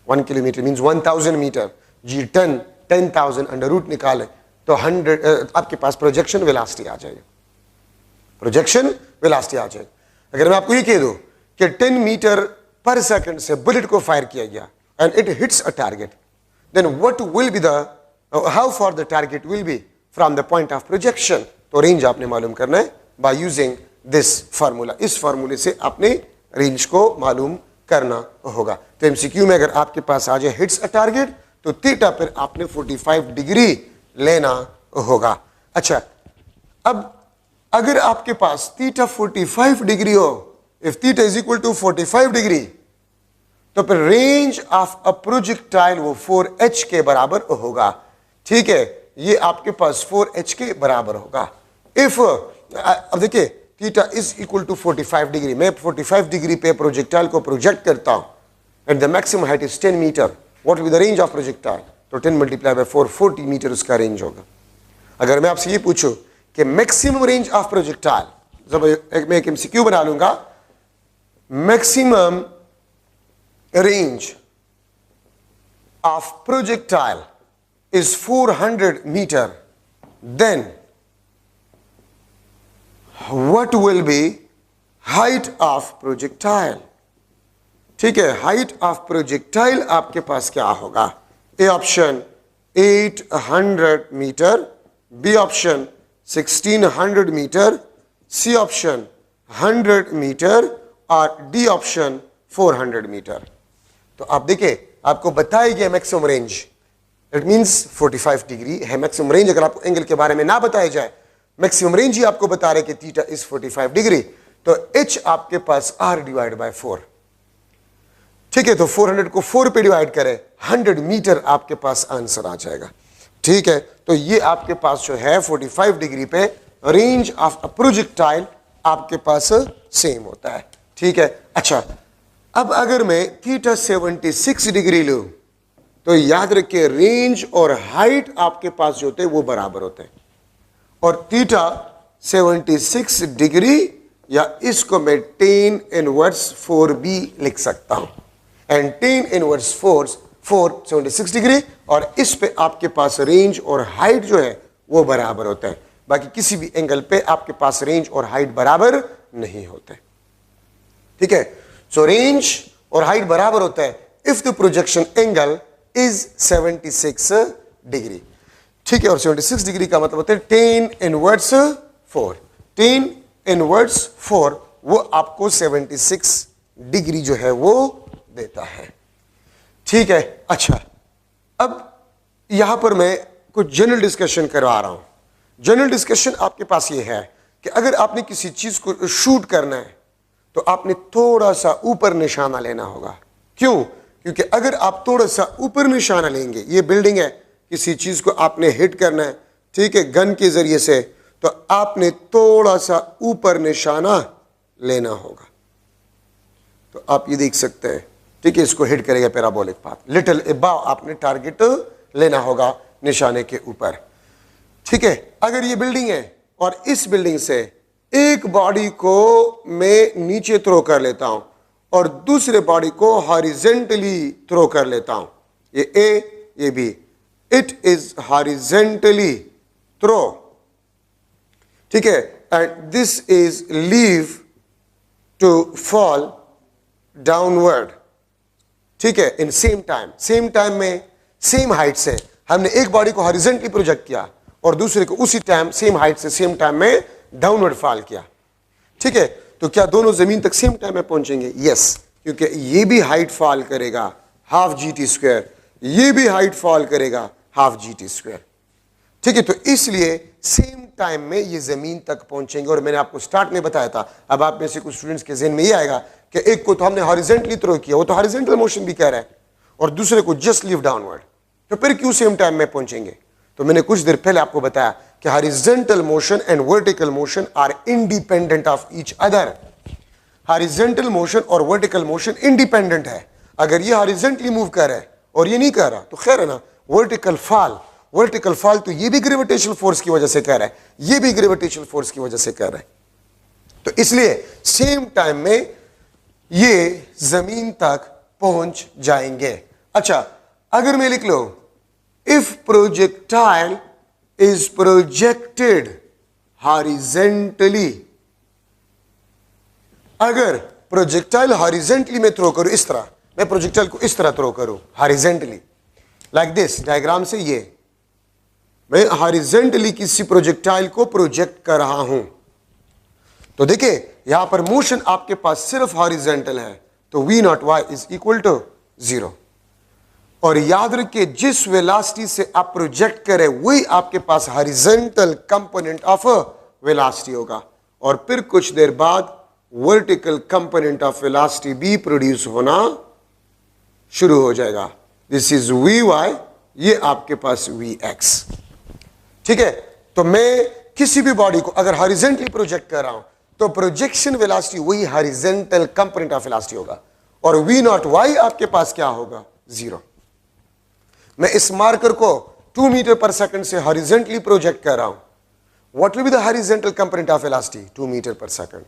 1 kilometer means 1000 meter. G 10,000 under root निकाले तो 100 आपके पास projection velocity आ जाएगा. Projection velocity आ जाएगा. अगर मैं आपको ये कह दूं कि 10 मीटर पर सेकंड से बुलेट को फायर किया गया and it hits a target, then what will be the how far the target will be from the point of projection? तो रेंज आपने मालूम करना है by using this formula. इस फॉर्मूले से आपने रेंज को मालूम करना होगा. तो एमसीक्यू में अगर आपके पास आ जाए हिट्स अ टारगेट तो थीटा पर आपने 45 डिग्री लेना होगा. अच्छा, अब अगर आपके पास थीटा 45 डिग्री हो, if theta is equal to 45 degree, तो फिर रेंज ऑफ अ प्रोजेक्टाइल वो 4h के बराबर होगा. ठीक है, ये आपके पास 4h के बराबर होगा. इफ अब देखिए theta is equal to 45 degree, मैं 45 डिग्री पे प्रोजेक्टाइल को प्रोजेक्ट करता हूं and the maximum height is 10 meter. What will be the range of projectile? तो 10 मल्टीप्लाई बाय 4, 40 मीटर उसका रेंज होगा. अगर मैं आपसे ये पूछूं कि मैक्सिमम रेंज ऑफ प्रोजेक्टाइल, जब मैं एक एमसीक्यू बना लूंगा, maximum range of projectile is 400 meter, then what will be height of projectile? ठीक है, height of projectile आपके पास क्या होगा? A option 800 meter, B option 1600 meter, C option 100 meter और D option 400 meter. तो आप देखिए आपको बताया गया maximum range, it means 45 degree है मैक्सिमम रेंज. अगर आपको एंगल के बारे में ना बताया जाए, मैक्सिमम रेंज ही आपको बता रहे कि थीटा इज 45 डिग्री, तो h आपके पास r डिवाइड बाय 4. ठीक है, तो 400 को 4 पे डिवाइड करें, 100 मीटर आपके पास आंसर आ जाएगा. ठीक है, तो ये आपके पास जो है 45 डिग्री पे रेंज ऑफ अ प्रोजेक्टाइल आपके पास सेम होता है. ठीक है, अच्छा, अब अगर मैं थीटा 76 डिग्री लूं तो याद रखिए रेंज और हाइट आपके पास जो होते हैं वो बराबर होते हैं. और थीटा 76 डिग्री, या इसको मैं tan इनवर्स 4b लिख सकता हूं. एंड tan इनवर्स 4 76 डिग्री, और इस पे आपके पास रेंज और हाइट जो है वो बराबर होता है. बाकी किसी भी एंगल पे आपके पास रेंज और हाइट बराबर नहीं होते. ठीक है, सो रेंज और हाइट बराबर होता है if the projection angle is 76 degree. ठीक है, और 76 डिग्री का मतलब होता है tan इनवर्स 4. tan इनवर्स 4 वो आपको 76 डिग्री जो है वो देता है. ठीक है, अच्छा, अब यहां पर मैं कुछ जनरल डिस्कशन करवा रहा हूं. जनरल डिस्कशन आपके पास ये है कि अगर आपने किसी चीज को शूट करना है तो आपने थोड़ा सा ऊपर निशाना लेना होगा. क्यों? क्योंकि अगर आप थोड़ा सा ऊपर निशाना लेंगे, ये बिल्डिंग है, किसी चीज को आपने हिट करना है, ठीक है, गन के जरिए से, तो आपने थोड़ा सा ऊपर निशाना लेना होगा. तो आप ये देख सकते हैं, ठीक है, इसको हिट करेगा पैराबोलिक पाथ, लिटिल अबव आपने टारगेट लेना होगा निशाने के ऊपर. ठीक है, अगर ये बिल्डिंग है और इस बिल्डिंग से एक बॉडी को मैं नीचे थ्रो कर लेता हूं और दूसरे बॉडी को हॉरिजेंटली थ्रो कर लेता हूं, ये ए ये B, it is horizontally throw. ठीक है, and this is leave to fall downward. ठीक है, इन सेम टाइम में सेम हाइट से हमने एक बॉडी को हॉरिजेंटली प्रोजेक्ट किया और दूसरे को उसी टाइम सेम हाइट से सेम टाइम में डाउनवर्ड फॉल किया. ठीक है, तो क्या दोनों जमीन तक सेम टाइम में पहुंचेंगे? यस, क्योंकि ये भी हाइट फॉल करेगा हाफ GT², ये भी हाइट फॉल करेगा हाफ GT². ठीक है, तो इसलिए सेम टाइम में ये जमीन तक पहुंचेंगे. और मैंने आपको स्टार्ट में बताया था, अब आप में से कुछ स्टूडेंट्स के जहन में ये आएगा कि एक को तो हमने हॉरिजेंटली थ्रो किया, वो तो हॉरिजेंटल मोशन भी कह रहा है, और दूसरे को जस्ट लीव डाउनवर्ड, तो फिर क्यों सेम टाइम में पहुंचेंगे? तो मैंने कुछ देर पहले आपको बताया कि horizontal motion and vertical motion are independent of each other. Horizontal motion और वर्टिकल मोशन इंडिपेंडेंट है. अगर ये हॉरिजॉन्टली मूव कर रहा है और ये नहीं कर रहा तो खैर है ना, वर्टिकल फॉल वर्टिकल फॉल तो ये भी ग्रेविटेशनल फोर्स की वजह से कर रहा है, ये भी ग्रेविटेशनल फोर्स की वजह से कर रहा है। तो इसलिए सेम टाइम में ये जमीन तक पहुंच जाएंगे। अच्छा, अगर मैं लिख लो if projectile is projected horizontally, अगर प्रोजेक्टाइल हॉरिजेंटली में थ्रो करूं, इस तरह मैं प्रोजेक्टाइल को इस तरह थ्रो करूं हॉरिजेंटली लाइक दिस, डायग्राम से ये मैं हॉरिजेंटली किसी प्रोजेक्टाइल को प्रोजेक्ट कर रहा हूं, तो देखिए यहां पर मोशन आपके पास सिर्फ हॉरिजेंटल है, तो v not y is equal to 0। और याद रखिए जिस वेलोसिटी से आप प्रोजेक्ट करें वही आपके पास हॉरिजेंटल कंपोनेंट ऑफ वेलोसिटी होगा, और फिर कुछ देर बाद वर्टिकल कंपोनेंट ऑफ वेलोसिटी भी प्रोड्यूस होना शुरू हो जाएगा। दिस इज vy, ये आपके पास vx। ठीक है, तो मैं किसी भी बॉडी को अगर हॉरिजेंटली प्रोजेक्ट कर रहा हूं तो प्रोजेक्शन वेलोसिटी वही हॉरिजेंटल कंपोनेंट ऑफ वेलोसिटी होगा, और v नॉट y आपके पास क्या होगा, 0। मैं इस मार्कर को 2 मीटर पर सेकंड से हॉरिजेंटली प्रोजेक्ट कर रहा हूं, what will be the horizontal component of velocity, 2 metre पर second.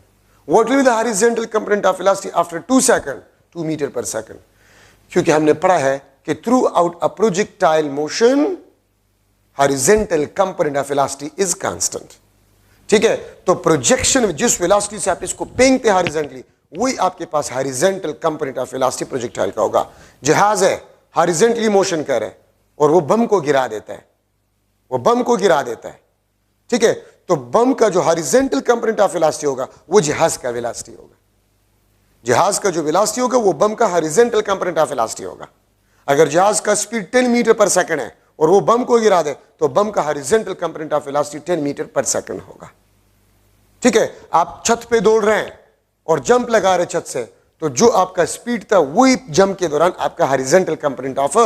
What will be the horizontal component of velocity after 2 second, 2 metre पर सेकंड, क्योंकि हमने पढ़ा है कि throughout a projectile motion horizontal component of velocity is constant. ठीक है, तो प्रोजेक्शन जिस वेलोसिटी से आप इसको फेंकते हैं हॉरिजेंटली वही आपके पास horizontal component of velocity projectile का होगा। जहाज है हॉरिजेंटली मोशन कर है और वो बम को गिरा देता है, वो बम को गिरा देता है। ठीक है, तो बम का जो हॉरिजेंटल कंपोनेंट ऑफ वेलोसिटी होगा वो जहाज का वेलोसिटी होगा, जहाज का जो वेलोसिटी होगा वो बम का हॉरिजेंटल कंपोनेंट ऑफ वेलोसिटी होगा। अगर जहाज का स्पीड 10 मीटर पर सेकंड है और वो बम को गिरा दे तो बम का horizontal component of velocity 10 meter पर सेकंड होगा। ठीक है, आप छत पे दौड़ रहे हैं और जंप लगा रहे छत से, तो जो आपका स्पीड था वही जंप के दौरान आपका हॉरिजेंटल कंपोनेंट ऑफ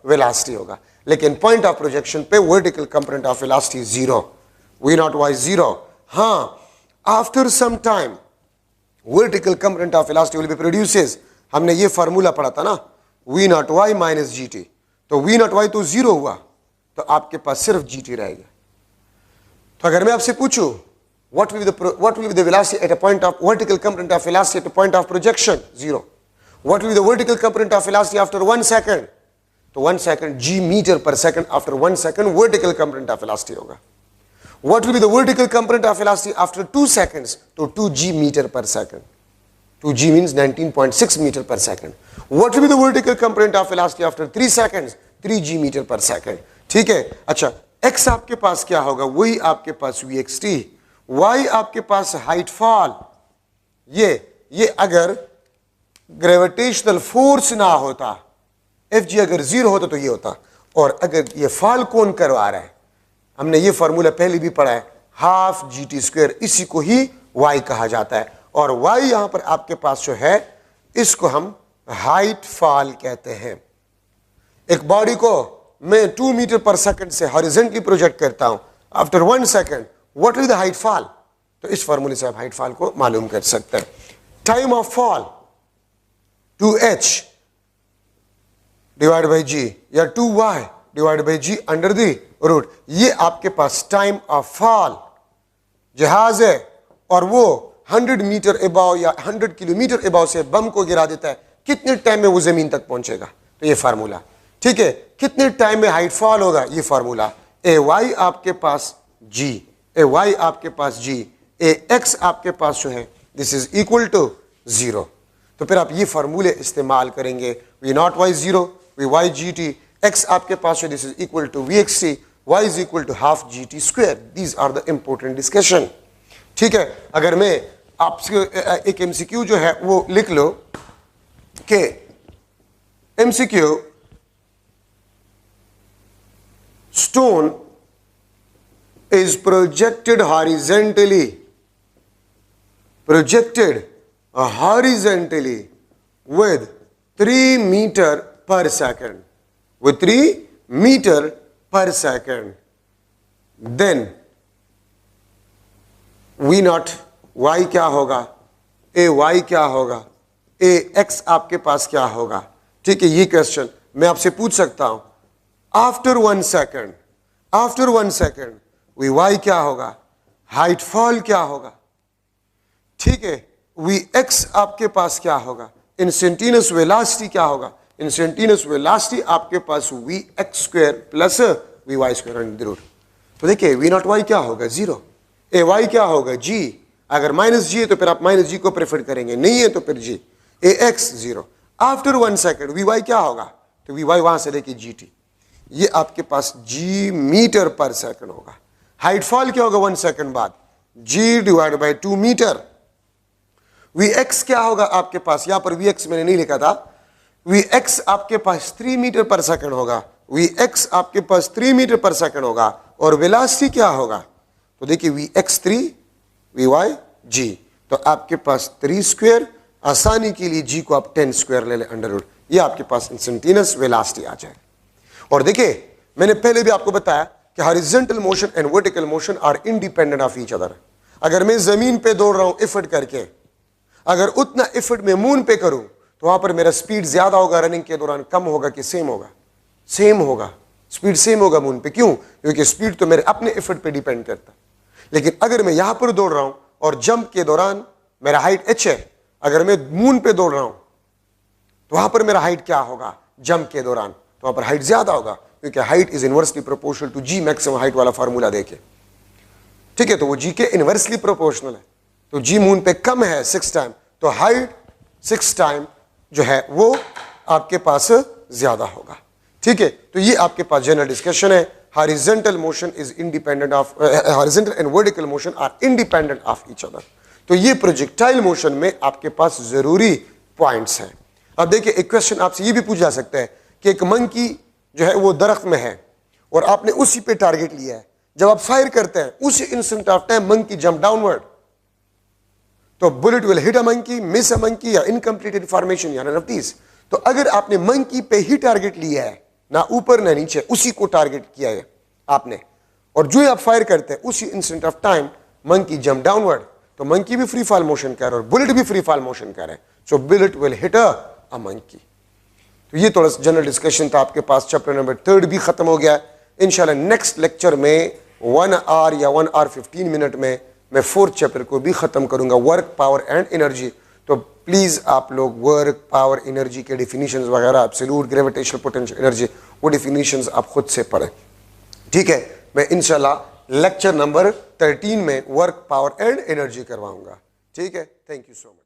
वेलोसिटी होगा। लेकिन पॉइंट ऑफ प्रोजेक्शन पे vertical component of velocity 0, v not y 0। हाँ, after some time vertical component of velocity will be produces, हमने ये फार्मूला पढ़ा था ना, v not y minus gt, तो v नॉट y तो 0 हुआ, तो आपके पास सिर्फ gt रहेगा। तो अगर मैं आपसे पूछूं what will be the velocity at a point of vertical component of velocity at a point of projection, 0. What will be the vertical component of velocity after 1 second, तो 1 second g meter per second, after 1 second vertical component of velocity होगा। What will be the vertical component of velocity after 2 seconds, तो 2g meter per second, 2g means 19.6 meter per second. What will be the vertical component of velocity after 3 seconds, 3g meter per second। ठीक है, अच्छा x आपके पास क्या होगा, वही आपके पास vxt, y आपके पास हाइट फॉल, ये अगर ग्रेविटेशनल फोर्स ना होता, Fg अगर 0 होता तो ये होता, और अगर ये फॉल कौन करवा रहा है, हमने ये फॉर्मूला पहले भी पढ़ा है, हाफ gt², इसी को ही y कहा जाता है, और y यहां पर आपके पास जो है इसको हम हाइट फॉल कहते हैं। एक बॉडी को मैं 2 मीटर पर सेकंड से हॉरिजेंटली प्रोजेक्ट करता हूं, after 1 second what will the height fall, तो इस फॉर्मूले से आप हाइट फॉल को मालूम कर सकते हैं। Time of fall 2h divide by g या 2y divide by g under the root, ये आपके पास टाइम ऑफ फॉल। जहाज है और वो 100 मीटर अबाव या 100 किलोमीटर अबाव से बम को गिरा देता है, कितने टाइम में वो जमीन तक पहुंचेगा, तो ये फार्मूला। ठीक है, कितने टाइम में हाइट फॉल होगा, ये फार्मूला। ए वाई आपके पास g, ए वाई आपके पास g, ए x आपके पास जो है दिस इज इक्वल टू 0। तो फिर आप ये फार्मूले इस्तेमाल करेंगे, v not y 0, v y gt, x आपके पास है this is equal to vxt, y is equal to half gt²। These are the important discussion. ठीक है, अगर मैं आपसे एक एमसीक्यू जो है वो लिख लो कि MCQ stone is projected horizontally with 3 meter per second, with 3 meter per second, then v not y क्या होगा, a y क्या होगा, a x आपके पास क्या होगा। ठीक है, ये क्वेश्चन मैं आपसे पूछ सकता हूं after 1 second after 1 second we Y क्या होगा, हाइट फॉल क्या होगा, ठीक है। वी एक्स आपके पास क्या होगा, इंस्टेंटेनियस वेलोसिटी क्या होगा, इंस्टेंटेनियस वेलोसिटी आपके पास v x square plus v y square under the root. तो देखिए वी नॉट वाई क्या होगा, जीरो, ए वाई क्या होगा, जी, अगर माइनस जी है तो फिर आप माइनस जी को प्रेफर करेंगे, नहीं है तो फिर g, a x zero. After 1 second we Y क्या होगा, तो वी वाई वहां से देखिए जी टी, ये आपके पास जी मीटर पर सेकंड होगा। हाइट फॉल क्या होगा 1 सेकंड बाद, g divide by 2 metre. V x क्या होगा आपके पास, यहां पर वी एक्स मैंने नहीं लिखा था, वी एक्स आपके पास 3 मीटर पर सेकंड होगा, वी एक्स आपके पास 3 मीटर पर सेकंड होगा। और वेलोसिटी क्या होगा, तो देखिए वी एक्स 3 वी वाई जी, तो आपके पास 3 स्क्वायर, आसानी के लिए जी को आप 10 स्क्वायर ले लें अंडर रूट, ये आपके पास इंस्टेंटेनियस वेलोसिटी आ जाएगा। और देखिए मैंने पहले भी आपको बताया कि horizontal motion and vertical motion are independent of each other. अगर मैं जमीन पे दौड़ रहा हूं एफर्ट करके, अगर उतना एफर्ट मैं मून पे करूं तो वहां पर मेरा स्पीड ज्यादा होगा, रनिंग के दौरान कम होगा कि सेम होगा, सेम होगा, स्पीड सेम होगा मून पे। क्यों, क्योंकि स्पीड तो मेरे अपने एफर्ट पे डिपेंड करता है। लेकिन अगर मैं यहां पर दौड़ रहा हूं और जंप के दौरान मेरा हाइट h है, अगर मैं मून पे दौड़ रहा हूं तो वहां पर मेरा हाइट क्या होगा, जंप के दौरान, तो वहां पर हाइट ज्यादा होगा, क्योंकि height is inversely proportional to G maximum height वाला फार्मूला देखे, ठीक है। तो वो जी के इनवर्सली प्रोपोर्शनल है, तो जी मून पे कम है 6 टाइम, तो हाइट 6 टाइम जो है वो आपके पास ज्यादा होगा, ठीक है। तो ये आपके पास जनरल डिस्कशन है। Horizontal motion is independent of, horizontal and vertical motion are independent of each other. तो ये प्रोजेक्टाइल मोशन में आपके पास जरूरी पॉइंट्स हैं। अब देखिए एक क्वेश्चन आपसे ये भी पूछा जा सकता है कि एक मंकी जो है वो दरख्त में है और आपने उसी पे टारगेट लिया है, जब आप फायर करते हैं उसी instant of time monkey jump downward, तो bullet will hit a monkey, miss a monkey या इनकम्प्लीट इन्फॉर्मेशन या नन ऑफ दीस। तो अगर आपने मंकी पे ही टारगेट लिया है, ना ऊपर ना नीचे, उसी को टारगेट किया है आपने, और जो आप फायर करते हैं उसी instant of time monkey jump downward, तो मंकी भी फ्री फॉल मोशन कर रहा है और बुलेट भी फ्री फॉल मोशन कर रहा है, so bullet will hit a monkey. तो ये थोड़ा जनरल डिस्कशन था आपके पास। चैप्टर नंबर 3 भी खत्म हो गया। इंशाल्लाह नेक्स्ट लेक्चर में 1 आवर या 1 आवर 15 मिनट में मैं 4th चैप्टर को भी खत्म करूंगा, वर्क पावर एंड एनर्जी। तो प्लीज आप लोग वर्क पावर एनर्जी के डिफिनीशंस वगैरह, एब्सोल्यूट ग्रेविटेशनल पोटेंशियल एनर्जी, वो डिफिनीशंस आप खुद से पढ़ें, ठीक है। मैं इंशाल्लाह लेक्चर नंबर 13 में वर्क पावर एंड एनर्जी करवाऊंगा, ठीक है। Thank you so much.